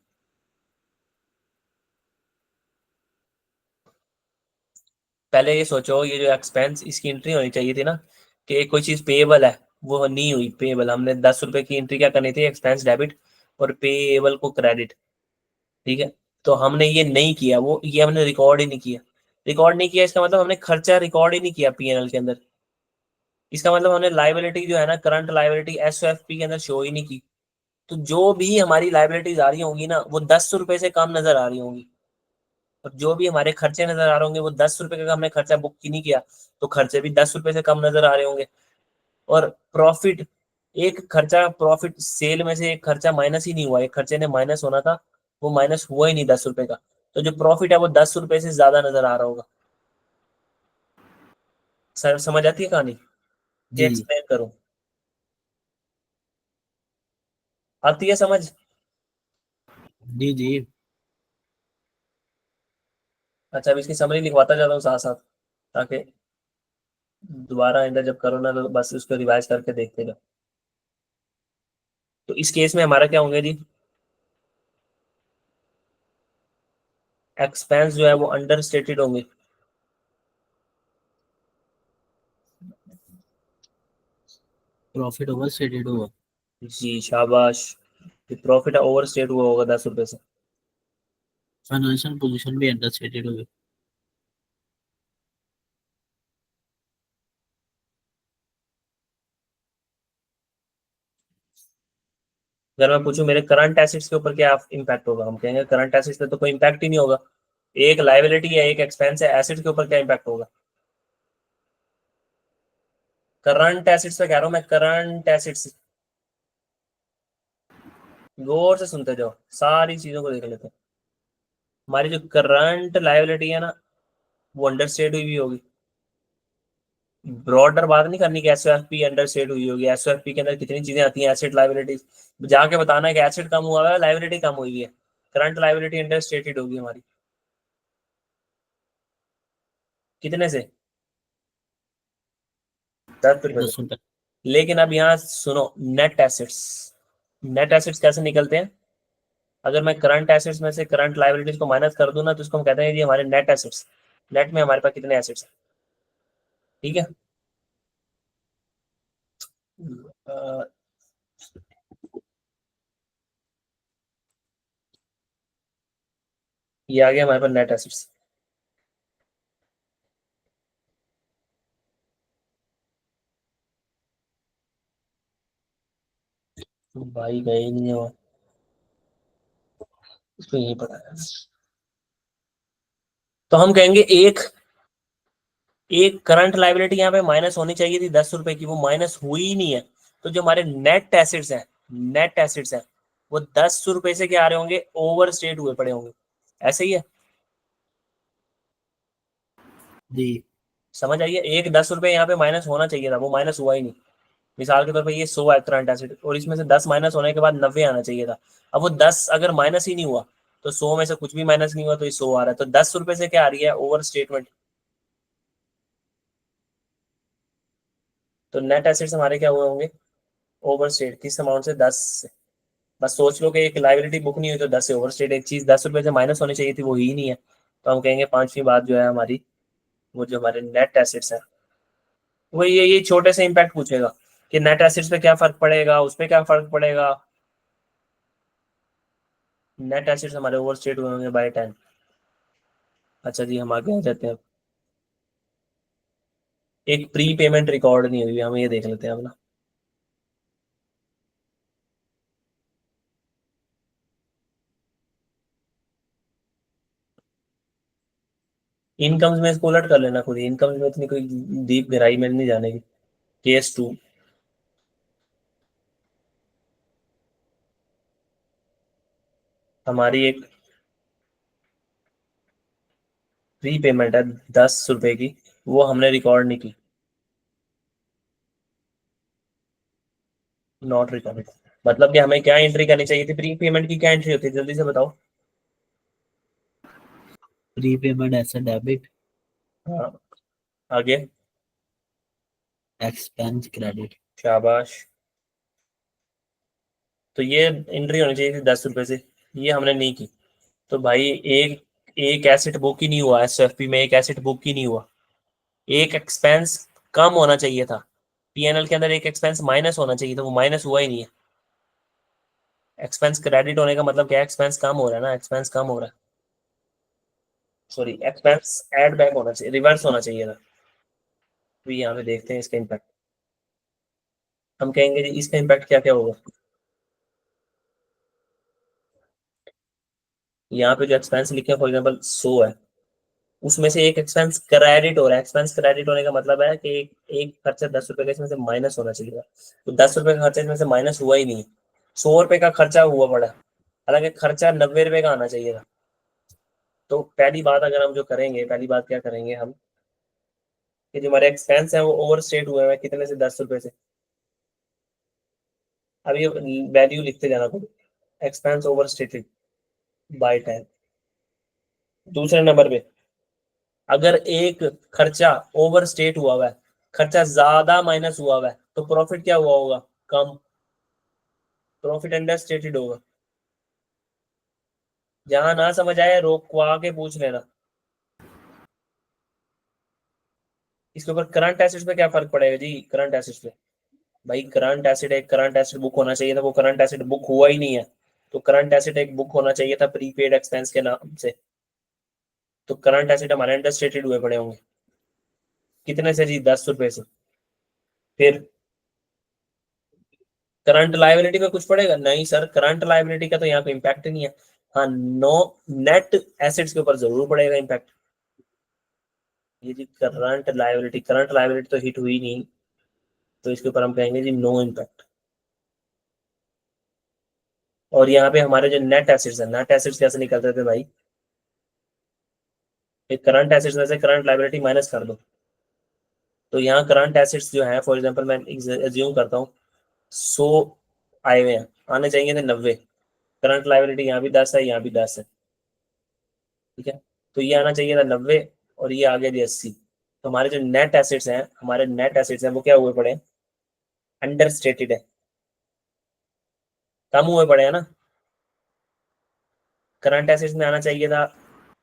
Speaker 1: पहले ये सोचो, ये जो एक्सपेंस इसकी एंट्री होनी चाहिए थी ना, कि कोई चीज पेएबल है, वो नहीं हुई पेएबल। हमने 10 रुपए की एंट्री क्या करनी थी, एक्सपेंस डेबिट और पेएबल को क्रेडिट, ठीक है। तो हमने ये नहीं किया, वो ये हमने रिकॉर्ड ही नहीं किया। रिकॉर्ड नहीं किया इसका मतलब हमने खर्चा रिकॉर्ड ही नहीं किया पीएनएल के अंदर। इसका मतलब हमने लाइबिलिटी जो है ना, करंट लाइबिलिटी एसओएफपी के अंदर शो ही नहीं की। तो जो भी हमारी लाइबिलिटीज आ रही होंगी ना, वो 10 रुपए से कम नजर आ रही होंगी, और जो भी हमारे खर्चे नजर आ रहे होंगे वो 10 रुपए का हमने खर्चा बुक ही नहीं किया, तो खर्चे भी 10 रुपए से कम नजर आ रहे होंगे। और प्रॉफिट, एक खर्चा प्रॉफिट सेल में से एक खर्चा माइनस ही नहीं हुआ, एक खर्चे ने माइनस होना था, वो माइनस हुआ ही नहीं 10 रुपए का। तो जो प्रॉफिट है वो 10 रुपए से ज्यादा नजर आ रहा होगा। सर समझ आती है कहानी, ये
Speaker 2: जी जी।
Speaker 1: एक्सप्लेन करूं, आती है समझ।
Speaker 2: जी जी।
Speaker 1: अच्छा, अब इसकी समरी लिखवाता जाता हूँ साथ साथ, ताकि दोबारा आइंदा जब करो ना तो बस उसको रिवाइज करके देखते जाओ। तो इस केस में हमारा क्या होंगे जी, एक्सपेंस जो है वो अंडर स्टेटेड होंगे।
Speaker 2: प्रॉफिट ओवर स्टेटेड हुआ।
Speaker 1: जी शाबाश, प्रॉफिट ओवर स्टेट हुआ होगा 10 रुपए से।
Speaker 2: फाइनेंशियल पोजीशन भी अंडर स्टेटेड हुई।
Speaker 1: अगर मैं पूछूं मेरे करंट एसेट्स के ऊपर क्या इम्पैक्ट होगा, हम कहेंगे करंट एसेट्स पे तो कोई इम्पैक्ट ही नहीं होगा, एक लाइबिलिटी है एक एक्सपेंस है, एसेट्स के ऊपर क्या इम्पैक्ट होगा। करंट एसेट्स पे कह रहा हूं मैं, करंट एसेट्स, गौर से सुनते जाओ, सारी चीजों को देख लेते हैं। हमारी जो करंट लाइबिलिटी है ना, वो अंडर स्टेट हुई भी होगी, ब्रॉडर बात नहीं करनी कि एसओएफपी अंडर स्टेट हुई होगी। एसओएफपी के अंदर कितनी चीजें आती हैं, एसेट लाइबिलिटीज, जाके बताना है कि एसेट कम हुआ है, लाइबिलिटी कम हुई है। करंट लाइबिलिटी अंडर स्टेटेड होगी हमारी, कितने से? 10 रुपए से।
Speaker 2: 10 रुपए।
Speaker 1: लेकिन अब यहाँ सुनो, नेट एसेट्स, नेट एसेट्स कैसे निकलते हैं? अगर मैं करंट एसेट्स में से करंट लाइबिलिटीज को माइनस कर दूं ना, तो इसको हम कहते हैं जी हमारे नेट एसेट्स। नेट में हमारे पास कितने एसेट्स हैं, ठीक है? अ, ये आ गया हमारे पास नेट एसेट्स। भाई गए ही नहीं है वो, इसको यही पता है। तो हम कहेंगे एक एक करंट लाइबिलिटी यहाँ पे माइनस होनी चाहिए थी 10 रुपए की, वो माइनस हुई ही नहीं है। तो जो हमारे नेट एसेट्स हैं, नेट एसेट्स हैं, वो 10 रुपए से क्या आ रहे होंगे, ओवर स्टेट हुए पड़े होंगे। ऐसे ही है,
Speaker 2: जी।
Speaker 1: समझ आइए। एक 10 रुपए यहाँ पे माइनस होना चाहिए था, वो माइनस हुआ ही नहीं। मिसाल के तौर पे ये 100 है करंट एसेट, और इसमें से 10 माइनस होने के बाद 90 आना चाहिए था। अब वो 10 अगर माइनस ही नहीं हुआ, तो 100 में से कुछ भी माइनस नहीं हुआ, तो ये 100 आ रहा है। तो 10 रुपए से क्या आ रही है, ओवर स्टेटमेंट। तो नेट एसेट्स हमारे क्या हुए होंगे, ओवर स्टेट, किस अमाउंट से, 10 से। बस सोच लो कि एक लाइबिलिटी बुक नहीं हुई तो 10 से ओवर स्टेट, एक चीज 10 रुपए से माइनस होनी चाहिए थी, वो ही नहीं है। तो हम कहेंगे पांचवी बात जो है हमारी, वो जो हमारे नेट एसेट्स है, वो ये छोटे से इम्पैक्ट पूछेगा कि नेट एसेट्स पे क्या फर्क पड़ेगा, उस पे क्या फर्क पड़ेगा। नेट एसेट्स हमारे ओवर स्टेट हुए होंगे बाय 10। अच्छा जी, हम आगे आ जाते हैं। एक प्री पेमेंट रिकॉर्ड नहीं हुई, हम ये देख लेते हैं अपना। इनकम्स में इसको उलट कर लेना खुद ही, इनकम्स में इतनी कोई डीप गहराई में नहीं जाने की। केस 2, हमारी एक प्री पेमेंट है 10 रुपए की, वो हमने रिकॉर्ड नहीं की, नॉट रिकॉर्ड। मतलब कि हमें क्या एंट्री करनी चाहिए थी, प्री पेमेंट की क्या एंट्री होती है, जल्दी से बताओ।
Speaker 2: प्री पेमेंट ऐसा डेबिट।
Speaker 1: हाँ, आगे।
Speaker 2: Expense credit.
Speaker 1: शाबाश। तो ये एंट्री होनी चाहिए थी 10 रुपए से, ये हमने नहीं की। तो भाई एक एक एसेट बुक ही नहीं हुआ, एसएफपी में एक एसेट बुक ही नहीं हुआ। एक एक्सपेंस कम होना चाहिए था, पीएनएल के अंदर एक एक्सपेंस माइनस होना चाहिए था, वो माइनस हुआ ही नहीं है। एक्सपेंस क्रेडिट होने का मतलब क्या है, एक्सपेंस कम हो रहा है ना, एक्सपेंस कम हो रहा है। सॉरी, एक्सपेंस ऐड बैक होना चाहिए, रिवर्स होना चाहिए था। तो यहाँ पे देखते हैं इसका इम्पैक्ट। हम कहेंगे जी इसका इम्पैक्ट क्या क्या होगा। यहाँ पे जो एक्सपेंस लिखे हैं फॉर एग्जाम्पल 100 है, उसमें से एक एक्सपेंस क्रेडिट हो रहा है। एक्सपेंस क्रेडिट होने का मतलब है कि एक खर्चा 10 रुपए का इसमें से माइनस होना चाहिए। तो 10 रुपए का खर्चा इसमें से माइनस हुआ ही नहीं, 100 रुपए का खर्चा हुआ पड़ा, हालांकि खर्चा 90 रुपए का आना चाहिए था। तो पहली बात अगर हम जो करेंगे, पहली बात क्या करेंगे हम, कि जो हमारे एक्सपेंस है वो ओवर स्टेट हुए हैं कितने से, 10 रुपए से। अब ये वैल्यू लिखते जाना खुद, एक्सपेंस ओवर स्टेटेड बाय 10। दूसरे नंबर पे, अगर एक खर्चा ओवर स्टेट हुआ है, खर्चा ज्यादा माइनस हुआ है, तो प्रॉफिट क्या हुआ होगा, कम। प्रॉफिट अंडर स्टेटेड होगा। जहां ना समझ आए रोकवा के पूछ लेना। इसके ऊपर करंट एसेट्स पे क्या फर्क पड़ेगा जी, करंट एसेट्स पे, भाई करंट एसेट, एक करंट एसेट बुक होना चाहिए था, वो करंट एसेट बुक हुआ ही नहीं है। तो करंट एसेट एक बुक होना चाहिए था प्रीपेड एक्सपेंस के नाम से। तो करंट एसेट हमारे अंडर स्टेटेड हुए पड़े होंगे, कितने से जी, 10 रुपए से। फिर करंट लाइबिलिटी पे कुछ पड़ेगा नहीं सर, करंट लाइबिलिटी का तो यहाँ पे इम्पैक्ट नहीं है। हाँ, नो, नेट एसेट्स के ऊपर जरूर पड़ेगा इम्पैक्ट। ये जी करंट लाइबिलिटी तो हिट हुई नहीं, तो इसके ऊपर हम कहेंगे जी नो इम्पैक्ट। और यहाँ पे हमारे जो नेट एसेट्स है, नेट एसेट्स कैसे निकलते थे भाई, एक करंट एसेट्स में से करंट लाइबिलिटी माइनस कर दो, तो यहाँ करंट एसेट्स जो है, फॉर एग्जांपल मैं एज्यूम करता हूँ 100 आए हुए हैं, आने चाहिए थे 90। करंट लाइबिलिटी यहाँ भी 10 है, यहाँ भी 10 है, ठीक है। तो ये आना चाहिए था 90 और ये आ गया जी 80। तो हमारे जो नेट एसेट्स हैं, हमारे नेट एसेट्स हैं वो क्या हुए पड़े हैं, अंडर स्टेटेड है, कम हुए पड़े हैं ना। करंट एसेट्स में आना चाहिए था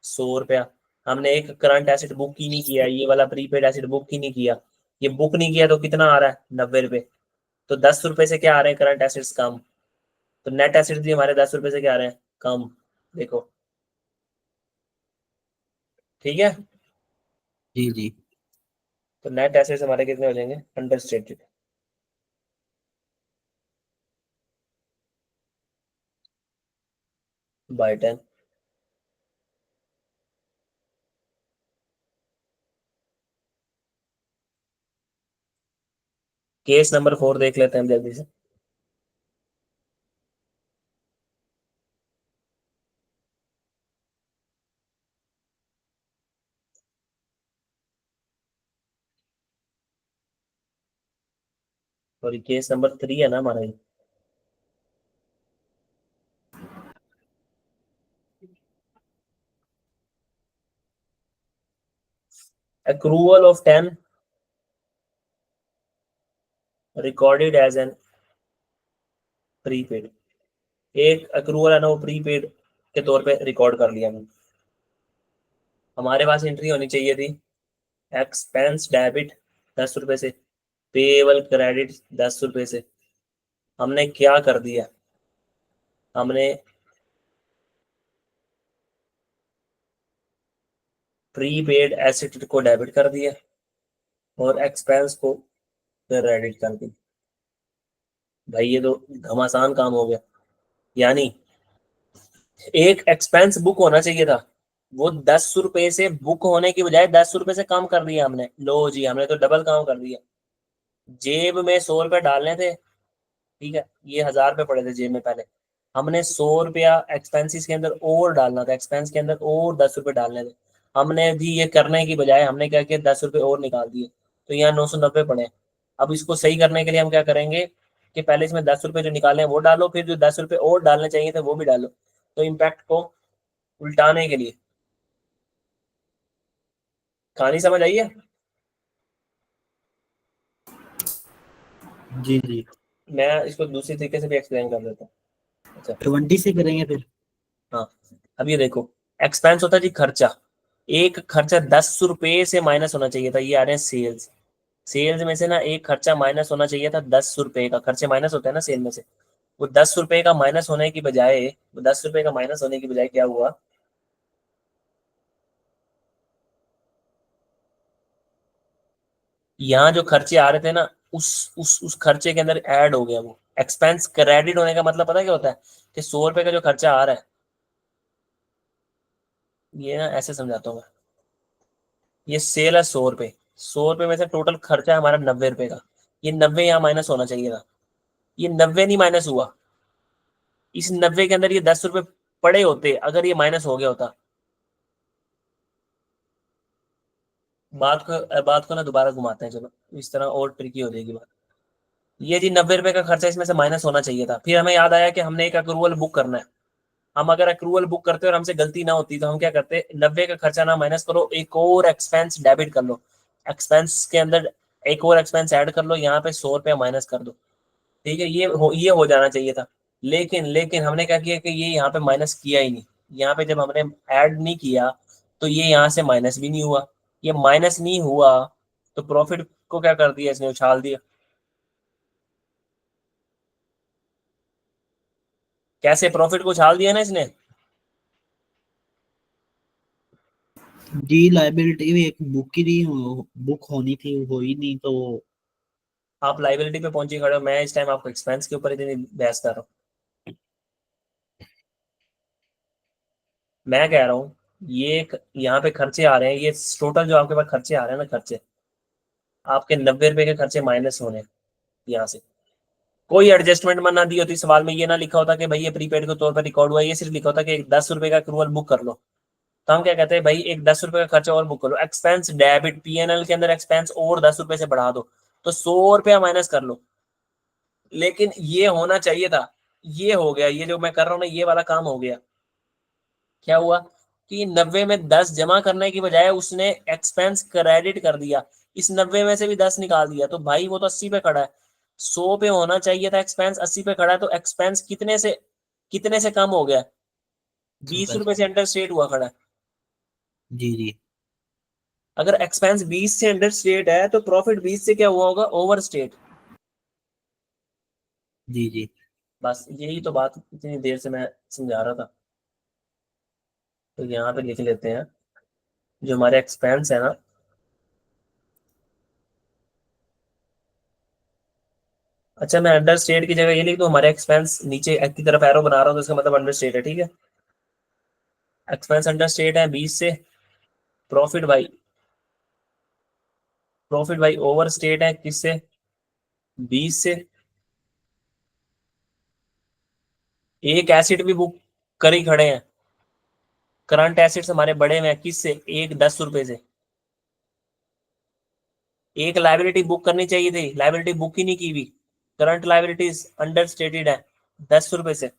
Speaker 1: 100 रुपया, हमने एक करंट एसेट बुक ही नहीं किया, ये वाला प्रीपेड एसेट बुक ही नहीं किया। ये बुक नहीं किया तो कितना आ रहा है, 90 रुपये। तो 10 रुपए से क्या आ रहे हैं करंट एसेट्स कम, तो नेट एसेट्स भी हमारे 10 रुपए से क्या आ रहे हैं कम, देखो, ठीक है।
Speaker 2: जी जी।
Speaker 1: तो नेट एसेट्स हमारे कितने हो जाएंगे, under stated by 10। Case number 4 देख लेते हैं हम जल्दी से। और केस नंबर 3 है ना हमारा ये। accrual of 10 recorded as an prepaid. एक अक्रूवल है ना, वो प्रीपेड के तौर पे रिकॉर्ड कर लिया हमने। हमारे पास एंट्री होनी चाहिए थी एक्सपेंस डेबिट 10 रुपए से, पेएबल क्रेडिट 10 रुपए से। हमने क्या कर दिया, हमने प्रीपेड एसेट को डेबिट कर दिया और एक्सपेंस को क्रेडिट कर दिया। भाई ये तो घमासान काम हो गया। यानी एक एक्सपेंस बुक होना चाहिए था, वो 10 रुपए से बुक होने की बजाय 10 रुपए से कम कर दिया हमने। लो जी, हमने तो डबल काम कर दिया। जेब में 100 रुपए डालने थे, ठीक है, ये 1000 रुपए पड़े थे जेब में पहले, हमने 100 रुपया एक्सपेंसिस के अंदर और डालना था, एक्सपेंस के अंदर और 10 रुपए डालने थे। हमने भी ये करने की बजाय हमने क्या किया, 10 रुपए और निकाल दिए, तो यहाँ 990 पड़े। अब इसको सही करने के लिए हम क्या करेंगे कि पहले इसमें 10 रुपए जो निकाले हैं वो डालो, फिर जो 10 रुपए और डालने चाहिए थे वो भी डालो, तो इम्पैक्ट को उल्टाने के लिए। कहानी समझ आई है।
Speaker 2: जी जी।
Speaker 1: मैं इसको दूसरी तरीके से भी एक्सप्लेन कर देता हूँ। अच्छा,
Speaker 2: 20 से करेंगे फिर।
Speaker 1: हाँ, अब ये देखो, एक्सपेंस होता है जी खर्चा। एक खर्चा 10 रुपए से माइनस होना चाहिए था, ये आ रहे हैं सेल्स। सेल्स में से ना एक खर्चा माइनस होना चाहिए था, 10 रुपए का खर्चे माइनस होता है ना सेल में से। वो 10 रुपए का माइनस होने की बजाय, वो 10 रुपए का माइनस होने की बजाय क्या हुआ, यहाँ जो खर्चे आ रहे थे ना, उस खर्चे के अंदर ऐड हो गया वो एक्सपेंस। क्रेडिट होने का मतलब पता है क्या होता है, कि 100 रुपए का जो खर्चा आ रहा है, ये ना ऐसे समझाता हूँ मैं। ये सेल है 100 रुपए, 100 रुपए में से टोटल खर्चा है हमारा 90 रुपए का। ये 90 यहाँ माइनस होना चाहिए था, ये 90 नहीं माइनस हुआ। इस 90 के अंदर ये 10 रुपए पड़े होते अगर ये माइनस हो गया होता। बात को ना दोबारा घुमाते हैं, चलो इस तरह और ट्रिकी हो जाएगी बात। ये जी 90 रुपए का खर्चा इसमें से माइनस होना चाहिए था, फिर हमें याद आया कि हमने एक अक्रूवल बुक करना है। हम अगर अक्रूवल बुक करते और हमसे गलती ना होती तो हम क्या करते, 90 का खर्चा ना माइनस करो, एक और एक्सपेंस डेबिट कर लो, एक्सपेंस के अंदर एक और एक्सपेंस ऐड कर लो, यहाँ पे 100 रुपया माइनस कर दो, ठीक है। ये हो जाना चाहिए था। लेकिन लेकिन हमने क्या किया कि ये यहाँ पे माइनस किया ही नहीं। यहाँ पे जब हमने ऐड नहीं किया तो ये यहाँ से माइनस भी नहीं हुआ। ये माइनस नहीं हुआ तो प्रॉफिट को क्या कर दिया इसने, उछाल दिया। कैसे प्रॉफिट को उछाल दिया ना इसने।
Speaker 2: जी, लाइबिलिटी भी एक बुक की थी, बुक होनी थी, हो ही नहीं तो।
Speaker 1: आप लाइबिलिटी पे पहुंचे खड़े हो, मैं इस टाइम आपको एक्सपेंस के ऊपर इतनी बहस कर रहा हूँ। मैं कह रहा हूँ ये यहाँ पे खर्चे आ रहे हैं, ये टोटल जो आपके पास खर्चे आ रहे हैं ना, खर्चे आपके 90 रुपए के खर्चे माइनस होने हैं यहाँ से। कोई एडजस्टमेंट ना दी होती, सवाल में ये ना लिखा होता कि भाई ये प्रीपेड के तौर पर रिकॉर्ड हुआ है, ये सिर्फ लिखा होता कि 10 रुपए का अक्रूवल बुक कर लो, तो हम क्या कहते हैं भाई, एक 10 रुपए का खर्चा और बुक करो, एक्सपेंस डेबिट, पीएनएल के अंदर एक्सपेंस और 10 रुपए से बढ़ा दो, तो 100 रुपया माइनस कर लो। लेकिन ये होना चाहिए था, ये हो गया, ये जो मैं कर रहा हूँ ना, ये वाला काम हो गया। क्या हुआ कि 90 में 10 जमा करने की बजाय उसने एक्सपेंस क्रेडिट कर दिया, इस 90 में से भी 10 निकाल दिया, तो भाई वो तो 80 पे खड़ा है। 100 पे होना चाहिए था एक्सपेंस, 80 पे खड़ा है, तो एक्सपेंस कितने से कम हो गया, 20 रुपए से अंडर स्टेट हुआ खड़ा है।
Speaker 2: जी जी
Speaker 1: अगर एक्सपेंस 20 से अंडर स्टेट है तो प्रॉफिट 20 से क्या हुआ होगा, ओवर स्टेट।
Speaker 2: जी जी।
Speaker 1: बस यही तो बात इतनी देर से मैं समझा रहा था। तो यहाँ पे लिख लेते हैं, जो हमारे एक्सपेंस है ना, अच्छा मैं अंडर स्टेट की जगह ये लिख दूं, हमारे एक्सपेंस नीचे की तरफ एरो बना रहा हूँ, तो इसका मतलब अंडर स्टेट है, ठीक है। एक्सपेंस अंडर स्टेट है 20 से, प्रॉफिट भाई, प्रॉफिट भाई ओवर स्टेट है किससे, 20 से। एक एसिड भी बुक करी खड़े हैं, करंट एसिड्स हमारे बड़े हुए हैं किससे, एक 10 रुपए से। एक लाइबिलिटी बुक करनी चाहिए थी, लाइबिलिटी बुक ही नहीं की हुई, करंट लाइबिलिटीज अंडर स्टेटेड है 10 रुपए से।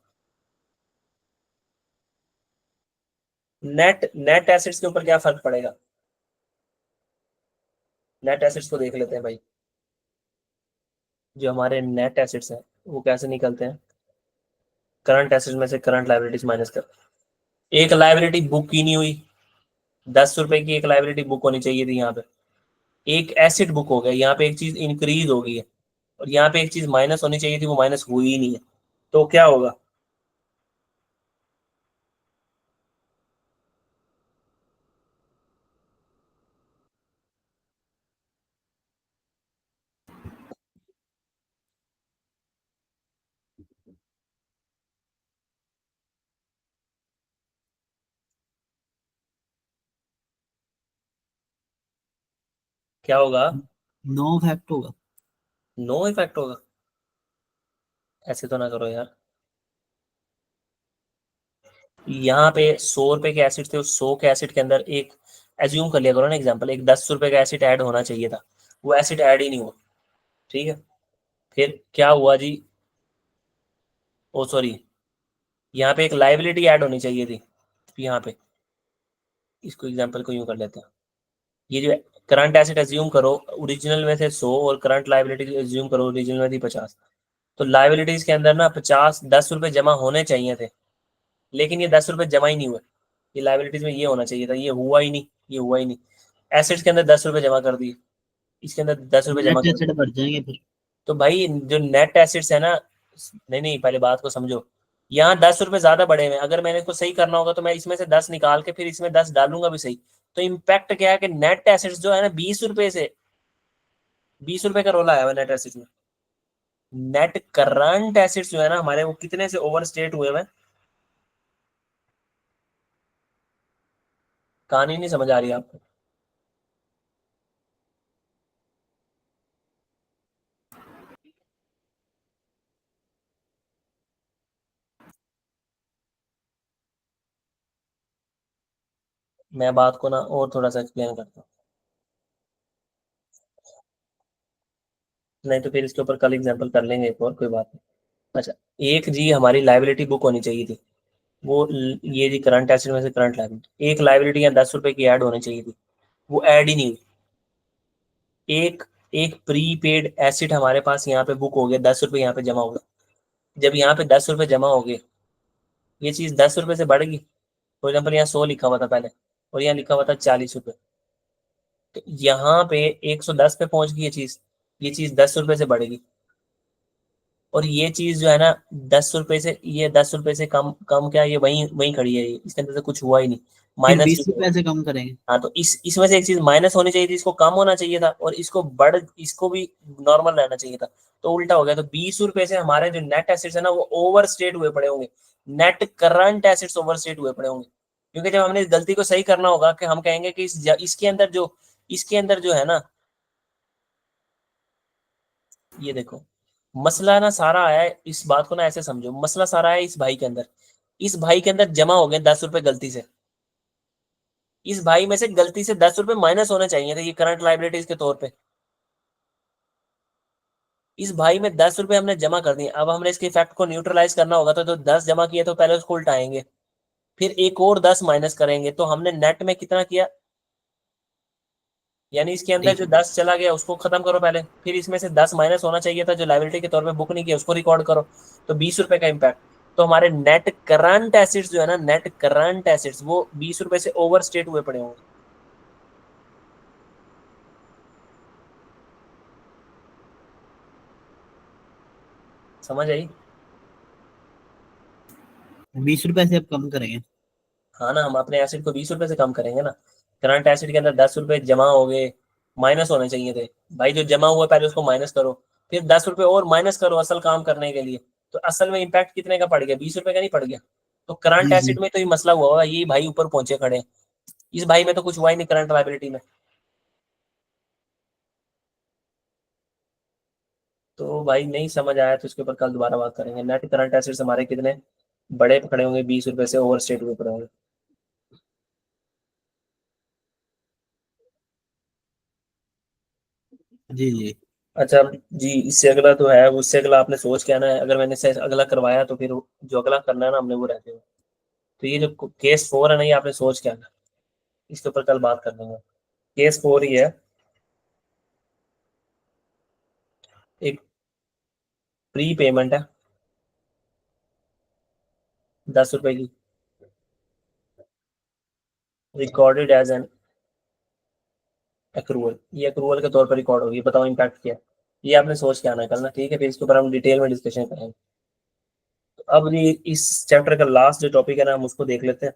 Speaker 1: नेट नेट एसिड्स के ऊपर क्या फर्क पड़ेगा, नेट एसिड्स को देख लेते हैं भाई। जो हमारे नेट एसिड्स हैं वो कैसे निकलते हैं, करंट एसिड्स में से करंट लाइबिलिटीज माइनस कर। एक लाइबिलिटी बुक ही नहीं हुई, 10 रुपए की एक लाइबिलिटी बुक होनी चाहिए थी यहाँ पे, एक एसिड बुक हो गया, यहाँ पे एक चीज इंक्रीज हो गई है, और यहाँ पे एक चीज माइनस होनी चाहिए थी, वो माइनस हुई ही नहीं है, तो क्या होगा। क्या होगा,
Speaker 2: नो फैक्ट होगा।
Speaker 1: नो इफेक्ट होगा। ऐसे तो ना करो यार, यहाँ पे 100 रुपए के एसिड थे, उस 100 के एसिड के अंदर एक एज्यूम कर लिया करो ना, एग्जांपल एक 10 रुपए का एसिड ऐड होना चाहिए था, वो एसिड ऐड ही नहीं हुआ, ठीक है। फिर क्या हुआ जी, ओ सॉरी, यहाँ पे एक लाइबिलिटी ऐड होनी चाहिए थी, यहाँ पे इसको एग्जांपल को यूं कर लेते हैं, ये जो करंट एसिड एज्यूम करो, ओरिजिनल में थे 100 और करंट लाइबिलिटी एज्यूम करो ओरिजिनल में थी 50, तो लाइबिलिटीज के अंदर ना 50 10 रुपए जमा होने चाहिए थे, लेकिन ये 10 रुपए जमा ही नहीं हुए। ये लाइबिलिटीज में ये होना चाहिए था, ये हुआ ही नहीं, ये हुआ ही नहीं। एसेट्स के अंदर 10 रुपए जमा कर दिए, इसके अंदर 10 रुपए जमा
Speaker 2: नेट
Speaker 1: कर
Speaker 2: एसिड
Speaker 1: दिए,
Speaker 2: बढ़ जाएंगे फिर।
Speaker 1: तो भाई जो नेट एसेट्स है ना, नहीं नहीं पहले बात को समझो, यहाँ 10 रुपए ज्यादा बढ़े हुए हैं, अगर मैंने इसको सही करना होगा तो मैं इसमें से 10 निकाल के फिर इसमें 10 डालूंगा भी सही। तो इम्पैक्ट क्या है कि नेट एसेट्स जो है ना 20 रुपए से, 20 रुपए का रोल आया हुआ नेट एसेट्स में। नेट करंट एसेट्स जो है ना हमारे, वो कितने से ओवर स्टेट हुए हुए हैं। कहानी नहीं समझ आ रही आपको। मैं बात को ना और थोड़ा सा एक्सप्लेन करता हूँ, नहीं तो फिर इसके ऊपर कल एग्जांपल कर लेंगे एक और, कोई बात नहीं। अच्छा, एक जी हमारी लाइबिलिटी बुक होनी चाहिए थी, वो ये जी करंट एसेट में से करंट लाइबिलिटी, एक लाइबिलिटी या 10 रुपए की ऐड होनी चाहिए थी, वो ऐड ही नहीं हुई। एक एक प्रीपेड एसिड हमारे पास यहाँ पे बुक हो गया, 10 रुपए यहाँ पे जमा हो गया। जब यहाँ पे 10 रुपए जमा हो गए, ये चीज 10 रुपए से बढ़ गई। फॉर एग्जाम्पल यहाँ 100 लिखा हुआ था पहले, और यहाँ लिखा हुआ था 40 रुपए, तो यहाँ पे 110 पे पहुंच गई ये चीज 10 रुपए से बढ़ेगी। और ये चीज जो है ना, 10 रुपए से, ये 10 रुपए से कम कम क्या, ये वहीं वहीं खड़ी है, ये इसके अंदर से कुछ हुआ ही नहीं,
Speaker 2: फिर
Speaker 1: माइनस ही
Speaker 2: 20 रुपए से कम करेंगे।
Speaker 1: हाँ, तो इसमें से एक चीज माइनस होनी चाहिए थी, इसको कम होना चाहिए था, और इसको भी नॉर्मल रहना चाहिए था, तो उल्टा हो गया। तो 20 रुपए से हमारे जो नेट एसेट्स है ना, वो ओवर स्टेट हुए पड़े होंगे, net current assets over state हुए पड़े होंगे। क्योंकि जब हमने इस गलती को सही करना होगा, कि हम कहेंगे कि इसके अंदर जो है ना, ये देखो, मसला ना सारा आया है, इस बात को ना ऐसे समझो, मसला सारा है इस भाई के अंदर, इस भाई के अंदर जमा हो गए 10 रुपए गलती से, इस भाई में से गलती से 10 रुपए माइनस होने चाहिए थे ये करंट लाइबिलिटीज के तौर पे। इस भाई में 10 रुपए हमने जमा कर दिए, अब हमने इसके इफेक्ट को न्यूट्रलाइज करना होगा तो 10 जमा किए तो पहले उसको उल्टाएंगे, फिर एक और 10 माइनस करेंगे, तो हमने नेट में कितना किया, यानी इसके अंदर
Speaker 2: एक
Speaker 1: जो 10 चला गया उसको खत्म करो पहले, फिर इसमें से 10 माइनस होना चाहिए था जो लाइबिलिटी के तौर पे बुक नहीं किया उसको रिकॉर्ड करो, तो 20 रुपए का इम्पैक्ट। तो हमारे नेट करंट एसिड्स जो है ना, नेट करंट एसिड्स वो 20 रुपए से ओवर स्टेट हुए पड़े होंगे। समझ आई?
Speaker 2: 20 रुपए से अब कम करेंगे।
Speaker 1: हाँ ना, हम अपने एसिड को 20 रुपए से कम करेंगे ना। करंट एसिड के अंदर 10 रुपए जमा हो गए, माइनस होने चाहिए थे भाई, जो जमा हुआ पहले उसको माइनस करो, फिर 10 रुपए और माइनस करो असल काम करने के लिए, तो असल में इम्पैक्ट कितने का पड़ गया, 20 रुपए का नहीं पड़ गया। तो करंट
Speaker 2: जी जी।
Speaker 1: एसिड में तो ये मसला हुआ होगा, ये भाई ऊपर पहुंचे खड़े हैं, इस भाई में तो कुछ हुआ ही नहीं करंट लाइबिलिटी में। तो भाई नहीं समझ आया तो इसके ऊपर कल दोबारा बात करेंगे। नेट करंट एसिड्स हमारे कितने बड़े पकड़े होंगे, 20 रुपए से ओवर स्टेट हुए पड़े होंगे।
Speaker 2: जी जी।
Speaker 1: अच्छा जी, इससे अगला तो है, उससे अगला आपने सोच के आना है, अगर मैंने इससे अगला करवाया तो फिर जो अगला करना है ना हमने वो रहते हो। तो ये जो केस 4 है ना, ये आपने सोच के आना, इसके ऊपर कल बात कर लेंगे। केस 4 ही है, एक प्री पेमेंट है 10 रुपए की, रिकॉर्डेड एज एन एक्रूअल, ये एक्रूअल के तौर पर रिकॉर्ड होगी, बताओ इम्पैक्ट क्या है। ये आपने सोच के आना है कल ना, ठीक है, फिर इसके ऊपर हम डिटेल में डिस्कशन करेंगे। तो अब ये इस चैप्टर का लास्ट जो टॉपिक है ना, हम उसको देख लेते हैं।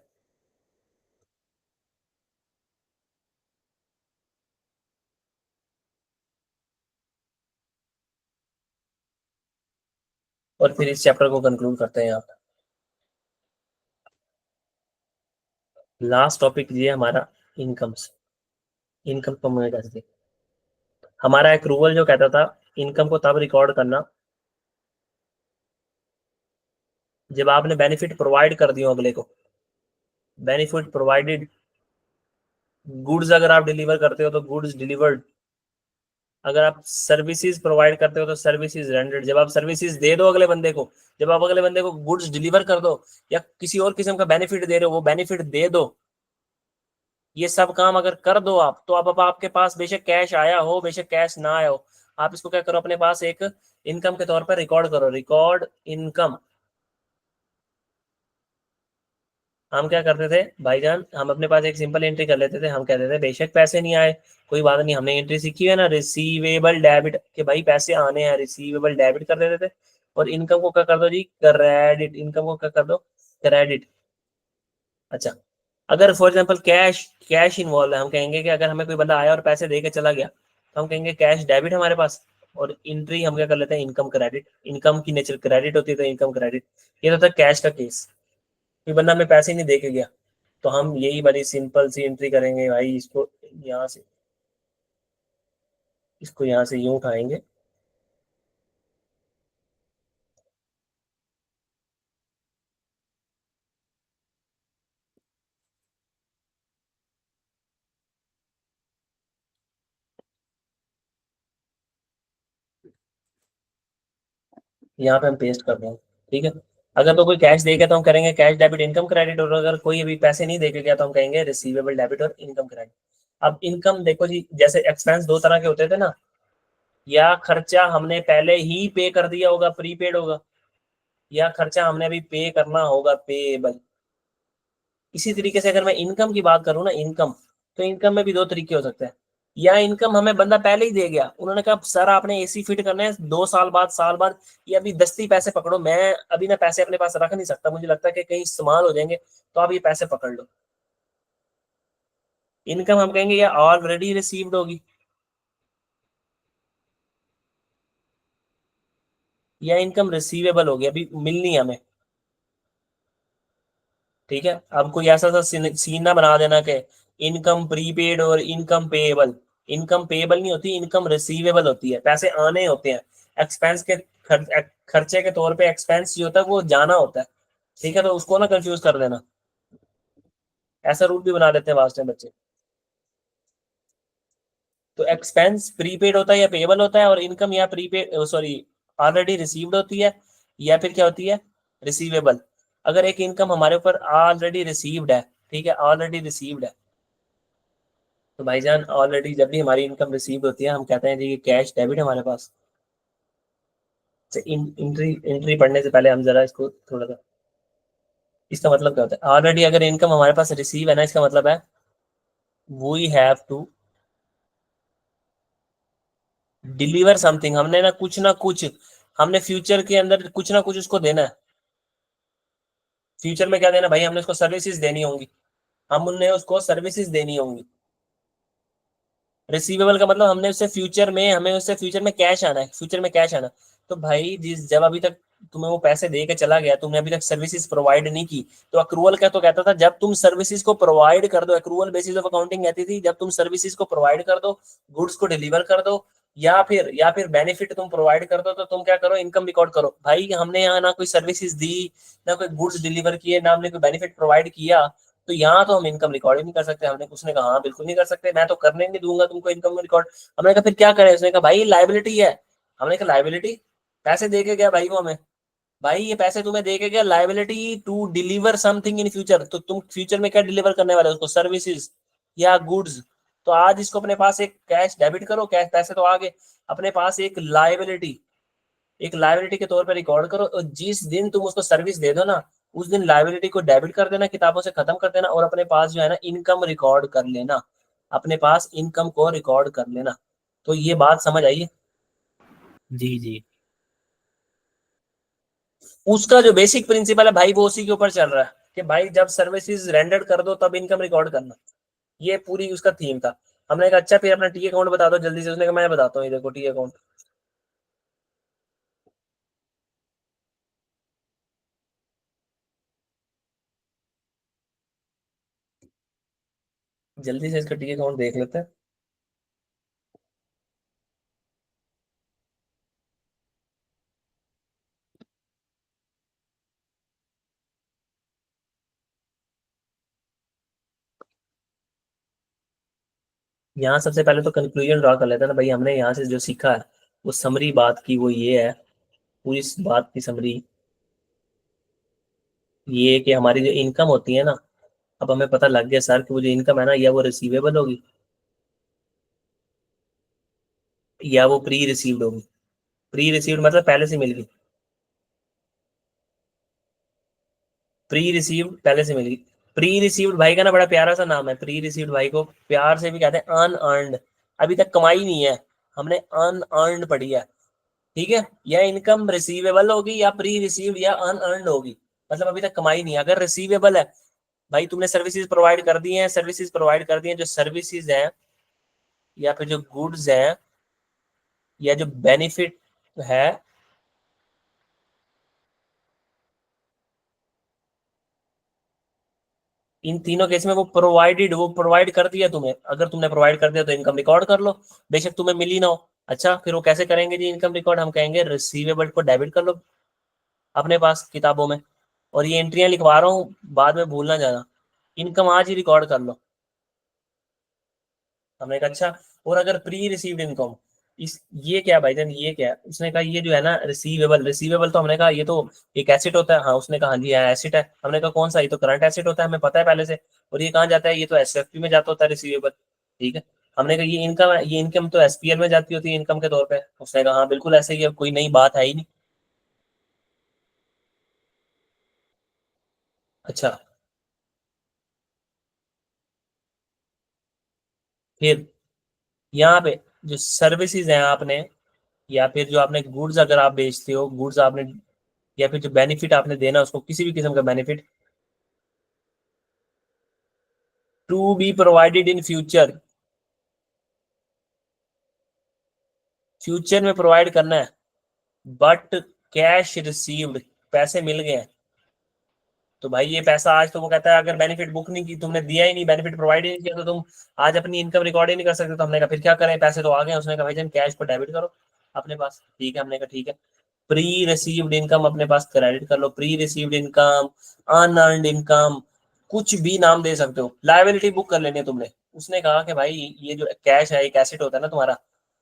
Speaker 1: और फिर इस चैप्टर को कंक्लूड करते हैं यहाँ पर। लास्ट टॉपिक ये है हमारा इनकम्स। इनकम को हमें कैसे देखें? हमारा एक रूल जो कहता था इनकम को तब रिकॉर्ड करना जब आपने बेनिफिट प्रोवाइड कर दियो अगले को, बेनिफिट प्रोवाइडेड, गुड्स अगर आप डिलीवर करते हो तो गुड्स डिलीवर्ड, अगर आप सर्विसेज प्रोवाइड करते हो तो सर्विसेज रेंडर्ड, जब आप सर्विसेज दे दो अगले बंदे को, जब आप अगले बंदे को गुड्स डिलीवर कर दो या किसी और किस्म का बेनिफिट दे रहे हो वो बेनिफिट दे दो, ये सब काम अगर कर दो आप, तो अब आपके पास बेशक कैश आया हो बेशक कैश ना आया हो, आप इसको क्या करो, अपने पास एक इनकम के तौर पर रिकॉर्ड करो, रिकॉर्ड इनकम। हम क्या करते थे भाईजान, हम अपने पास एक सिंपल एंट्री कर लेते थे, हम कहते थे बेशक पैसे नहीं आए कोई बात नहीं, हमने एंट्री सीखी है ना रिसीवेबल डेबिट, कि भाई पैसे आने हैं, रिसीवेबल डेबिट कर देते थे। और इनकम को क्या कर दो जी, क्रेडिट, इनकम को क्या कर दो, क्रेडिट। अच्छा, अगर for example cash cash involve है, हम कहेंगे कि अगर हमें कोई बंदा आया और पैसे दे के चला गया तो हम कहेंगे कैश डेबिट हमारे पास, और एंट्री हम क्या कर लेते हैं, इनकम क्रेडिट, इनकम की नेचर क्रेडिट होती है तो इनकम क्रेडिट। ये तो था कैश का केस, कोई बंदा हमें पैसे नहीं दे के गया, तो हम यही बड़ी सिंपल सी एंट्री करेंगे भाई, इसको यहाँ से, इसको यहाँ से यूं उठाएंगे, यहाँ पे हम पेस्ट कर देंगे, ठीक है। अगर तो कोई कैश दे गया तो हम करेंगे कैश डेबिट इनकम क्रेडिट, और अगर कोई अभी पैसे नहीं दे के गया तो हम कहेंगे रिसीवेबल डेबिट और इनकम क्रेडिट। अब इनकम देखो जी, जैसे एक्सपेंस दो तरह के होते थे ना, या खर्चा हमने पहले ही पे कर दिया होगा, प्रीपेड होगा, या खर्चा हमने अभी पे करना होगा, पेएबल। इसी तरीके से अगर मैं इनकम की बात करूँ ना, इनकम, तो इनकम में भी दो तरीके हो सकते हैं, या इनकम हमें बंदा पहले ही दे गया, उन्होंने कहा सर आपने एसी फिट करना है 2 साल बाद, साल बाद, या अभी दस्ती पैसे पकड़ो, मैं अभी ना पैसे अपने पास रख नहीं सकता, मुझे लगता है कि कहीं इस्तेमाल हो जाएंगे, तो आप ये पैसे पकड़ लो। इनकम हम कहेंगे या ऑलरेडी रिसीव्ड होगी, या इनकम रिसीवेबल होगी, अभी मिलनी है हमें, ठीक है। अब कोई ऐसा सा सीन ना बना देना कि इनकम प्रीपेड और इनकम पेएबल, इनकम पेएबल नहीं होती, इनकम रिसीवेबल होती है, पैसे आने होते हैं, एक्सपेंस के खर्चे के तौर पे एक्सपेंस जो होता है वो जाना होता है, ठीक है, तो उसको ना कंफ्यूज कर देना। ऐसा रूल भी बना देते हैं वास्ट टाइम बच्चे। तो एक्सपेंस प्रीपेड होता है या पेएबल होता है, और इनकम या प्रीपेड सॉरी ऑलरेडी रिसीव्ड होती है, या फिर क्या होती है, रिसीवेबल। अगर एक इनकम हमारे ऊपर ऑलरेडी रिसीव्ड है, ठीक है, ऑलरेडी रिसीव्ड है, तो भाईजान ऑलरेडी जब भी हमारी इनकम रिसीव्ड होती है हम कहते हैं जी ये कैश डेबिट है हमारे पास। एंट्री एंट्री पढ़ने से पहले हम जरा इसको थोड़ा सा, इसका मतलब क्या होता है, ऑलरेडी अगर इनकम हमारे पास रिसीव है ना, इसका मतलब है we have to deliver something. हमने ना कुछ हमने फ्यूचर के अंदर कुछ ना कुछ उसको देना है। फ्यूचर में क्या देना भाई, हमने उसको सर्विसेज देनी होंगी, हम उन्हें उसको सर्विसेज देनी होंगी। रिसीवेबल का मतलब हमने उससे फ्यूचर में, हमें उससे फ्यूचर में कैश आना है, फ्यूचर में कैश आना। तो भाई जिस जब अभी तक तुम्हें वो पैसे दे के चला गया, तुमने अभी तक सर्विसेज प्रोवाइड नहीं की, तो अक्रूवल क्या तो कहता था जब तुम सर्विसेज को प्रोवाइड कर दो, अक्रूवल बेसिस ऑफ अकाउंटिंग कहती थी जब तुम सर्विसेज को प्रोवाइड कर दो, गुड्स को डिलीवर कर दो, या फिर बेनिफिट तुम प्रोवाइड कर दो, तो तुम क्या करो, इनकम रिकॉर्ड करो। भाई हमने यहाँ ना कोई सर्विसेज दी, ना कोई गुड्स डिलीवर किए, ना हमने कोई बेनिफिट प्रोवाइड किया, तो यहाँ तो हम इनकम रिकॉर्ड ही नहीं कर सकते। हमने उसने कहा हाँ बिल्कुल नहीं कर सकते, मैं तो करने नहीं दूंगा तुमको इनकम रिकॉर्ड। हमने कहा फिर क्या करें, उसने कहा भाई लाइबिलिटी है। हमने कहा लाइबिलिटी, पैसे दे के गया भाई वो हमें, भाई ये पैसे तुम्हें दे के गया, liability to deliver something in future, तो तुम फ्यूचर में क्या डिलीवर करने वाले हो उसको, सर्विसेज या गुड्स। तो आज इसको अपने पास एक कैश डेबिट करो, कैश पैसे तो आ गए, अपने पास एक लाइबिलिटी के तौर पर रिकॉर्ड करो, और जिस दिन तुम उसको सर्विस दे दो ना, उस दिन लाइबिलिटी को डेबिट कर देना, किताबों से खत्म कर देना, और अपने पास जो है ना इनकम रिकॉर्ड कर लेना, अपने पास इनकम को रिकॉर्ड कर लेना। तो ये बात समझ आइए।
Speaker 2: जी जी।
Speaker 1: उसका जो बेसिक प्रिंसिपल है भाई वो उसी के ऊपर चल रहा है कि भाई जब सर्विसेज रेंडर कर दो तब इनकम रिकॉर्ड करना। ये पूरी उसका थीम था। हमने कहा अच्छा फिर अपना टी अकाउंट बता दो जल्दी से, उसने कहा मैं बताता हूँ, ये देखो टी अकाउंट। जल्दी से इसका टी अकाउंट देख लेते हैं। यहाँ सबसे पहले तो कंक्लूजन ड्रा कर लेते हैं ना भाई, हमने यहाँ से जो सीखा है वो समरी बात की वो ये है, पूरी इस बात की समरी ये है कि हमारी जो इनकम होती है ना, अब हमें पता लग गया सर कि वो जो इनकम है ना, या वो रिसीवेबल होगी या वो प्री रिसीव्ड होगी। प्री रिसीव्ड मतलब पहले से मिल गई, प्री रिसीव्ड पहले से मिल गई। प्री रिसीव्ड भाई का ना बड़ा प्यारा सा नाम है, प्री रिसीव्ड भाई को प्यार से भी कहते हैं अनअर्न्ड। अभी तक कमाई नहीं है, हमने अनअर्न्ड पढ़ी है, ठीक है। या इनकम रिसीवेबल होगी या प्री रिसीव्ड या अनअर्न्ड होगी, मतलब अभी तक कमाई नहीं है। अगर रिसीवेबल है भाई, तुमने सर्विसेज प्रोवाइड कर दी हैं, सर्विसेज प्रोवाइड कर दी हैं, जो सर्विसेज हैं या फिर जो गुड्स हैं या जो बेनिफिट है, इन तीनों केस में वो प्रोवाइड कर दिया तुम्हें। अगर तुमने प्रोवाइड कर दिया तो इनकम रिकॉर्ड कर लो, बेशक तुम्हें मिली ना हो। अच्छा फिर वो कैसे करेंगे जी इनकम रिकॉर्ड, हम कहेंगे रिसीवेबल को डेबिट कर लो अपने पास किताबों में। और ये एंट्रियां लिखवा रहा हूँ, बाद में भूलना जाना, इनकम आज ही रिकॉर्ड कर लो। हमने कहा अच्छा, और अगर प्री रिसीव्ड इनकम, इस ये क्या भाईजान, ये क्या है, उसने कहा ये जो है ना रिसीवेबल, रिसीवेबल तो हमने कहा ये तो एक एसेट होता है। हाँ उसने कहा हाँ जी एसेट है। हमने कहा कौन सा, ये तो करंट एसेट होता है, हमें पता है पहले से। और ये कहाँ जाता है, ये तो एसएफपी में जाता होता है रिसीवेबल, ठीक है। हमने कहा ये इनकम है, ये इनकम तो एसपीएल में जाती होती है इनकम के तौर पे। उसने कहा हाँ बिल्कुल ऐसे ही है, कोई नई बात है ही नहीं। अच्छा फिर यहाँ पे जो सर्विसेज हैं आपने, या फिर जो आपने गुड्स अगर आप बेचते हो, गुड्स आपने, या फिर जो बेनिफिट आपने देना उसको, किसी भी किस्म का benefit to be provided in future, future में प्रोवाइड करना है, बट कैश रिसीव्ड, पैसे मिल गए हैं। तो भाई ये पैसा आज तो वो कहता है अगर बेनिफिट बुक नहीं की, तुमने दिया ही नहीं, बेनिफिट प्रोवाइड ही नहीं किया, तो तुम आज अपनी इनकम रिकॉर्ड ही नहीं कर सकते। तो हमने कहा फिर क्या करें, पैसे तो आ गए। उसने कहा भाई कैश को डेबिट करो अपने पास, ठीक है। हमने कहा ठीक है, प्री रिसीव्ड इनकम अपने पास क्रेडिट कर लो, pre received income, unearned income, कुछ भी नाम दे सकते हो, लायबिलिटी बुक कर लेनी है तुमने। उसने कहा कि भाई ये जो कैश है एक एसेट होता है ना तुम्हारा,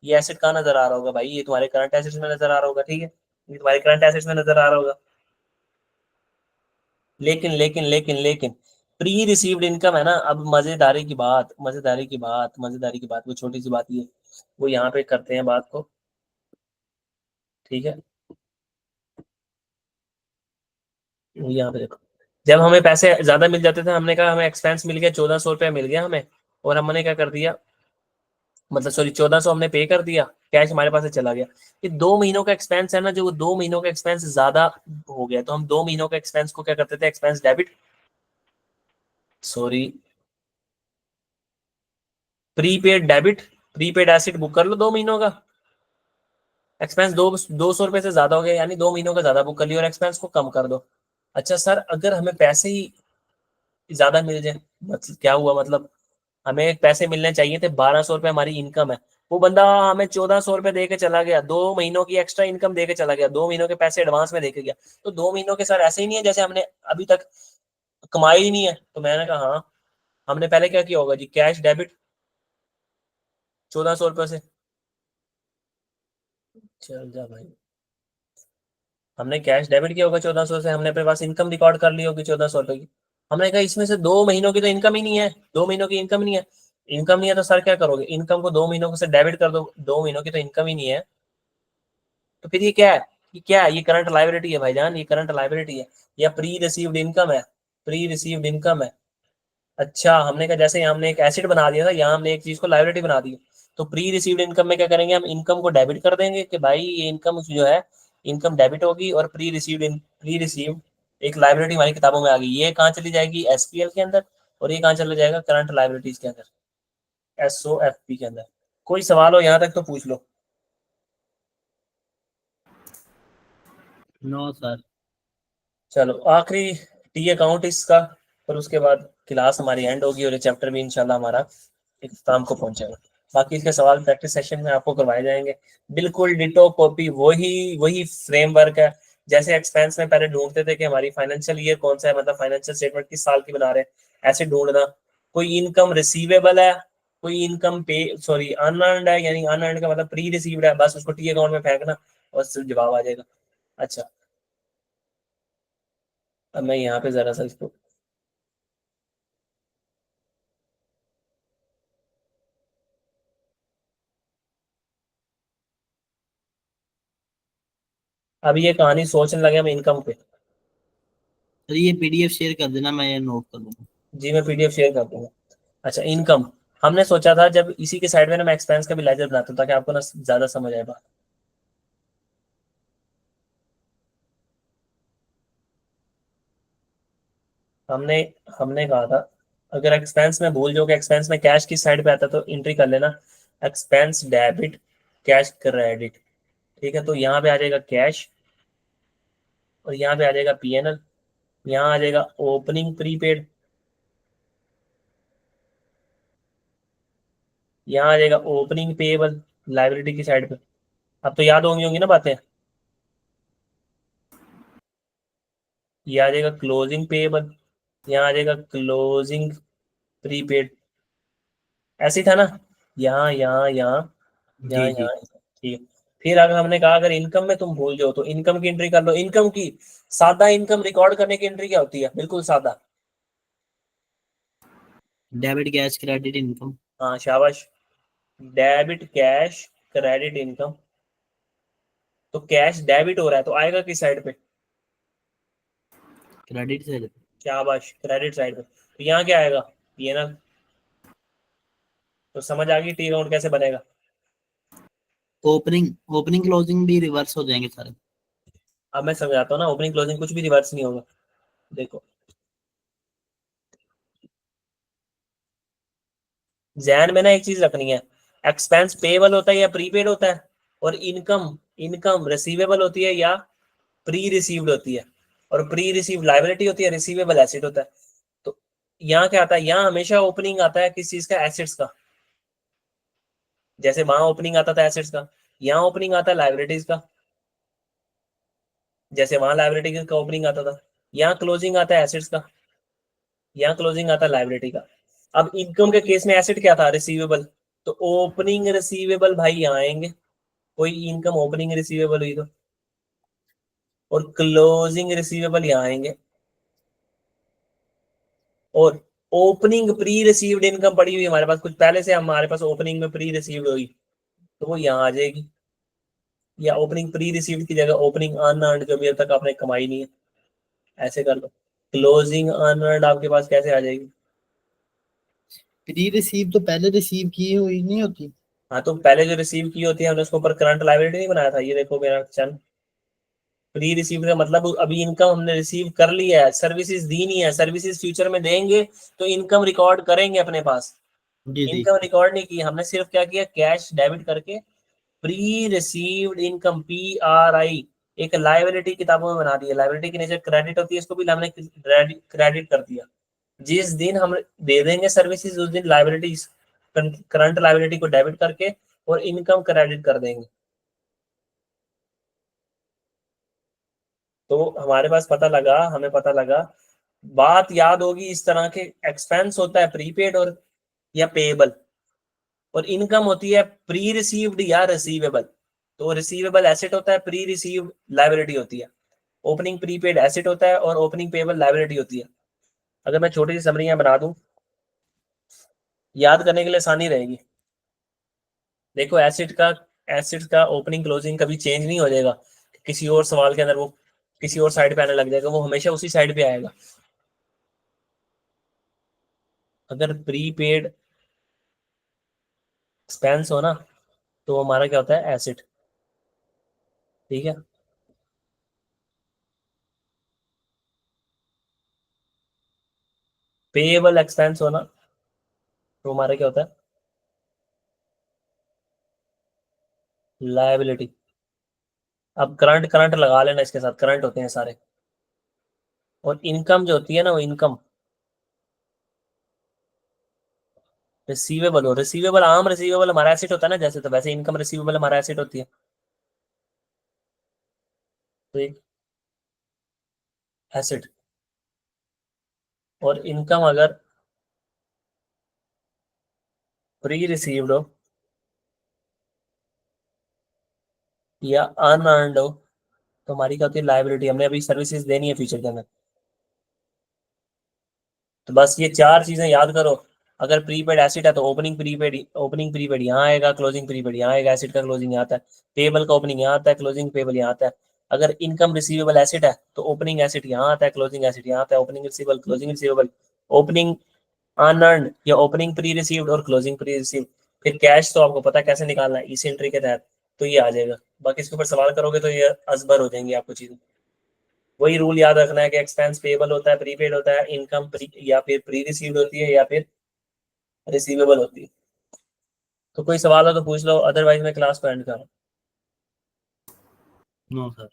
Speaker 1: ये एसेट कहाँ नजर आ रहा होगा भाई, ये तुम्हारे करंट एसेट्स में नजर आ रहा होगा, ठीक है, ये तुम्हारे करंट एसेट्स में नजर आ रहा होगा। लेकिन प्री रिसीव्ड इनकम है ना, अब मजेदारी की बात, वो छोटी सी बात ये, वो यहाँ पे करते हैं बात को, ठीक है। वो यहाँ पे देखो, जब हमें पैसे ज्यादा मिल जाते थे, हमने कहा हमें एक्सपेंस मिल गया, 1400 रुपया मिल गया हमें, और हमने क्या कर दिया, मतलब सॉरी 1400 हमने पे कर दिया, कैश हमारे पास से चला गया। ये 2 महीनों का एक्सपेंस है ना, जो वो 2 महीनों का एक्सपेंस ज्यादा हो गया, तो हम 2 महीनों का एक्सपेंस को क्या करते थे, expense debit, sorry prepaid debit, prepaid acid book कर लो 2 महीनों का, एक्सपेंस 200 रुपए से ज्यादा हो गया, यानी 2 महीनों का ज्यादा बुक कर लिया और एक्सपेंस को कम कर दो। अच्छा सर, अगर हमें पैसे ही ज्यादा मिल जाए, मतलब क्या हुआ, मतलब हमें पैसे मिलने चाहिए थे, 1200 रुपये हमारी इनकम है, वो बंदा हमें 1400 रुपये दे के चला गया, 2 महीनों की एक्स्ट्रा इनकम दे के चला गया, 2 महीनों के पैसे एडवांस में दे के गया, तो 2 महीनों के सर ऐसे ही नहीं है जैसे हमने अभी तक कमाई ही नहीं है। तो मैंने कहा हाँ, हमने पहले क्या किया होगा जी, कैश डेबिट 1400 रुपये से, चल जा भाई, हमने कैश डेबिट किया होगा 1400 से, हमने अपने पास इनकम रिकॉर्ड कर ली होगी 1400 रुपये की। हमने कहा इसमें से 2 महीनों की तो इनकम ही नहीं है, 2 महीनों की इनकम नहीं है, इनकम नहीं है तो सर क्या करोगे, इनकम को 2 महीनों से डेबिट कर दो, 2 महीनों की तो इनकम ही नहीं है, तो फिर ये क्या है, ये क्या है, ये करंट लाइबिलिटी है भाईजान, ये करंट लाइबिलिटी है, या प्री रिसीव्ड इनकम है, प्री रिसीव्ड इनकम है। अच्छा, हमने कहा जैसे हमने एक एसिड बना दिया था, यहाँ हमने एक चीज को लाइबिलिटी बना दी, तो प्री रिसीव्ड इनकम में क्या करेंगे, हम इनकम को डेबिट कर देंगे कि भाई ये इनकम जो है, इनकम डेबिट होगी, और प्री रिसीव्ड एक लाइबिलिटी हमारी किताबों में आ गई, ये कहाँ चली जाएगी, एसपीएल के अंदर, और ये कहाँ चला जाएगा, करंट लाइबिलिटीज के अंदर, एसओएफपी के अंदर। कोई सवाल हो यहाँ तक तो पूछ लो।
Speaker 2: No sir.
Speaker 1: चलो आखिरी टी अकाउंट इसका, और उसके बाद क्लास हमारी एंड होगी, और ये चैप्टर भी इंशाल्लाह हमारा इख्तिताम को पहुंचेगा। बाकी इसके सवाल प्रैक्टिस सेशन में आपको करवाए जाएंगे, बिल्कुल डिटो कॉपी, वही वही फ्रेमवर्क है, जैसे एक्सपेंस में पहले ढूंढते थे कि हमारी फाइनेंशियल ईयर कौन सा है, मतलब फाइनेंशियल स्टेटमेंट किस साल की बना रहे हैं, ऐसे ढूंढना, कोई इनकम रिसीवेबल है, कोई इनकम पे सॉरी अनअर्न्ड है, यानी अनअर्न्ड का मतलब प्री रिसीव्ड है, बस उसको टी अकाउंट में फेंकना और सिर्फ जवाब आ जाएगा। अच्छा, अब मैं यहाँ पे जरा सा इसको, अब ये कहानी सोचने लगे हम इनकम पे।
Speaker 2: सर ये पीडीएफ शेयर कर देना, मैं ये नोट कर लूंगा।
Speaker 1: जी मैं पीडीएफ शेयर कर दूंगा। अच्छा इनकम, हमने सोचा था जब इसी के साइड में ना मैं एक्सपेंस का भी लेजर बनाता हूं, ताकि आपको ना ज्यादा समझ आए बात। हमने हमने कहा था, अगर एक्सपेंस में भूल जाओगे, एक्सपेंस में कैश की साइड पे आता तो एंट्री कर लेना, एक्सपेंस डेबिट कैश क्रेडिट, ठीक है, तो यहाँ पे आ जाएगा कैश, और यहाँ पे आ जाएगा पीएनएल, यहाँ आ जाएगा ओपनिंग प्रीपेड, यहाँ आ जाएगा ओपनिंग पेएबल लाइबिलिटी की साइड पे। अब तो याद होंगी होंगी ना बातें, ये आ जाएगा क्लोजिंग पेएबल, यहाँ आ जाएगा क्लोजिंग प्रीपेड, ऐसे ही था ना, यहाँ यहाँ यहाँ यहाँ
Speaker 2: जी जी।
Speaker 1: यहाँ, ठीक है। फिर अगर हमने कहा अगर इनकम में तुम भूल जाओ तो इनकम की एंट्री कर लो, इनकम की सादा इनकम रिकॉर्ड करने की एंट्री क्या होती है, बिल्कुल सादा,
Speaker 2: डेबिट कैश क्रेडिट इनकम।
Speaker 1: हाँ शाबाश, डेबिट कैश क्रेडिट इनकम, तो कैश डेबिट हो रहा है तो आएगा किस साइड पे,
Speaker 2: क्रेडिट से।
Speaker 1: शाबाश क्रेडिट साइड पे, तो यहाँ क्या आएगा, पीएनएल। तो समझ आ गई टी अकाउंट कैसे बनेगा।
Speaker 2: ओपनिंग ओपनिंग क्लोजिंग भी रिवर्स हो जाएंगे सारे।
Speaker 1: अब मैं समझाता हूँ ना, ओपनिंग क्लोजिंग कुछ भी रिवर्स नहीं होगा, देखो जहन में ना एक चीज रखनी है, एक्सपेंस पेएबल होता है या प्रीपेड होता है, और इनकम इनकम रिसीवेबल होती है या प्री रिसीव्ड होती है, और प्री रिसीव्ड लाइबिलिटी होती है, रिसीवेबल एसेट होता है। तो यहाँ क्या आता है, यहाँ हमेशा ओपनिंग आता है किस चीज का, एसेट्स का, जैसे वहां ओपनिंग आता था एसेट्स का, यहाँ ओपनिंग आता है लाइबिलिटीज का, जैसे वहां लाइबिलिटीज का ओपनिंग आता था, यहाँ क्लोजिंग आता है एसेट्स का। यहाँ क्लोजिंग आता है लाइबिलिटी का। अब इनकम के केस में एसेट क्या था, रिसीवेबल, तो ओपनिंग रिसीवेबल भाई यहाँ आएंगे, कोई इनकम ओपनिंग रिसीवेबल हुई तो, और क्लोजिंग रिसीवेबल यहाँ आएंगे, और ओपनिंग प्री रिसीव्ड इनकम पड़ी हुई हमारे पास कुछ पहले से, हमारे पास ओपनिंग में प्री रिसीव्ड हुई तो वो यहाँ आ जाएगी, या ओपनिंग प्री रिसीव्ड की जगह ओपनिंग अनअर्न्ड जो भी अब तक आपने कमाई नहीं है, ऐसे कर लो। क्लोजिंग अनअर्न्ड आपके पास कैसे आ जाएगी?
Speaker 2: प्री रिसीव तो पहले रिसीव की हुई नहीं होती।
Speaker 1: हाँ तो पहले जो रिसीव की होती है हमने उसके ऊपर करंट लायबिलिटी नहीं बनाया था, ये देखो मेरा चन, प्री रिसीव का मतलब अभी इनकम हमने रिसीव कर लिया है, सर्विसेज दी नहीं है, सर्विसेज फ्यूचर में देंगे तो इनकम रिकॉर्ड करेंगे अपने पास।
Speaker 2: जी जी।
Speaker 1: इनकम रिकॉर्ड नहीं की हमने, सिर्फ क्या किया, कैश डेबिट करके प्री रिसीव्ड इनकम PRI एक लाइबिलिटी किताबों में बना दी है, लाइबिलिटी की नेचर क्रेडिट होती है, इसको भी हमने क्रेडिट कर दिया। जिस दिन हम दे देंगे सर्विसेज उस दिन लाइबिलिटी, करंट लाइबिलिटी को डेबिट करके और इनकम क्रेडिट कर देंगे। तो हमारे पास पता लगा, हमें पता लगा, बात याद होगी इस तरह के, एक्सपेंस होता है प्रीपेड और या पेएबल, और इनकम होती है प्री रिसीव्ड या रिसीवेबल। तो रिसीवेबल एसेट होता है, प्री रिसीव्ड लाइबिलिटी होती है, ओपनिंग प्रीपेड एसेट होता है और ओपनिंग पेएबल लाइबिलिटी होती है। अगर मैं छोटी सी समरी बना दूं, याद करने के लिए आसानी रहेगी। देखो एसेट का ओपनिंग क्लोजिंग कभी चेंज नहीं हो जाएगा, किसी और सवाल के अंदर वो किसी और साइड पे आने लग जाएगा, वो हमेशा उसी साइड पे आएगा। अगर प्रीपेड एक्सपेंस हो ना तो हमारा क्या होता है, एसेट। ठीक है, पेएबल एक्सपेंस हो ना तो हमारा क्या होता है, लायबिलिटी। अब करंट करंट लगा लेना, इसके साथ करंट होते हैं सारे। और इनकम जो होती है ना, वो इनकम रिसीवेबल हो, रिसीवेबल आम रिसीवेबल हमारा एसेट होता है ना, जैसे तो वैसे इनकम रिसीवेबल हमारा एसेट होती है। तो एक एसेट, और इनकम अगर प्री रिसीव्ड हो या अनअर्न्ड हो तो हमारी क्या होती है, लायबिलिटी, हमने अभी सर्विसेज देनी है फ्यूचर के अंदर। तो बस ये चार चीजें याद करो। अगर प्रीपेड एसेट है तो ओपनिंग प्रीपेड यहाँ आएगा, क्लोजिंग प्रीपेड यहाँ आएगा, एसेट का क्लोजिंग यहाँ आता है, पेबल का ओपनिंग यहाँ आता है, क्लोजिंग पेबल यहाँ आता है। अगर इनकम रिसीवेबल एसेट है तो ओपनिंग एसेट यहाँ आता है, क्लोजिंग एसेट यहाँ आता है, opening receivable, closing receivable, opening unearned या ओपनिंग प्री रिसीव्ड और क्लोजिंग प्री रिसीव्ड। फिर कैश तो आपको पता है कैसे निकालना है, इस एंट्री के तहत, तो ये आ जाएगा। बाकी इसके ऊपर सवाल करोगे तो ये अजबर हो जाएंगी आपको चीजें। वही रूल याद रखना है कि एक्सपेंस पेबल होता है, प्रीपेड होता है, इनकम या फिर प्री रिसीव्ड होती है या फिर रिसीवेबल होती है। तो कोई सवाल हो तो पूछ लो, अदरवाइज मैं क्लास को एंड करूँ।
Speaker 2: No sir.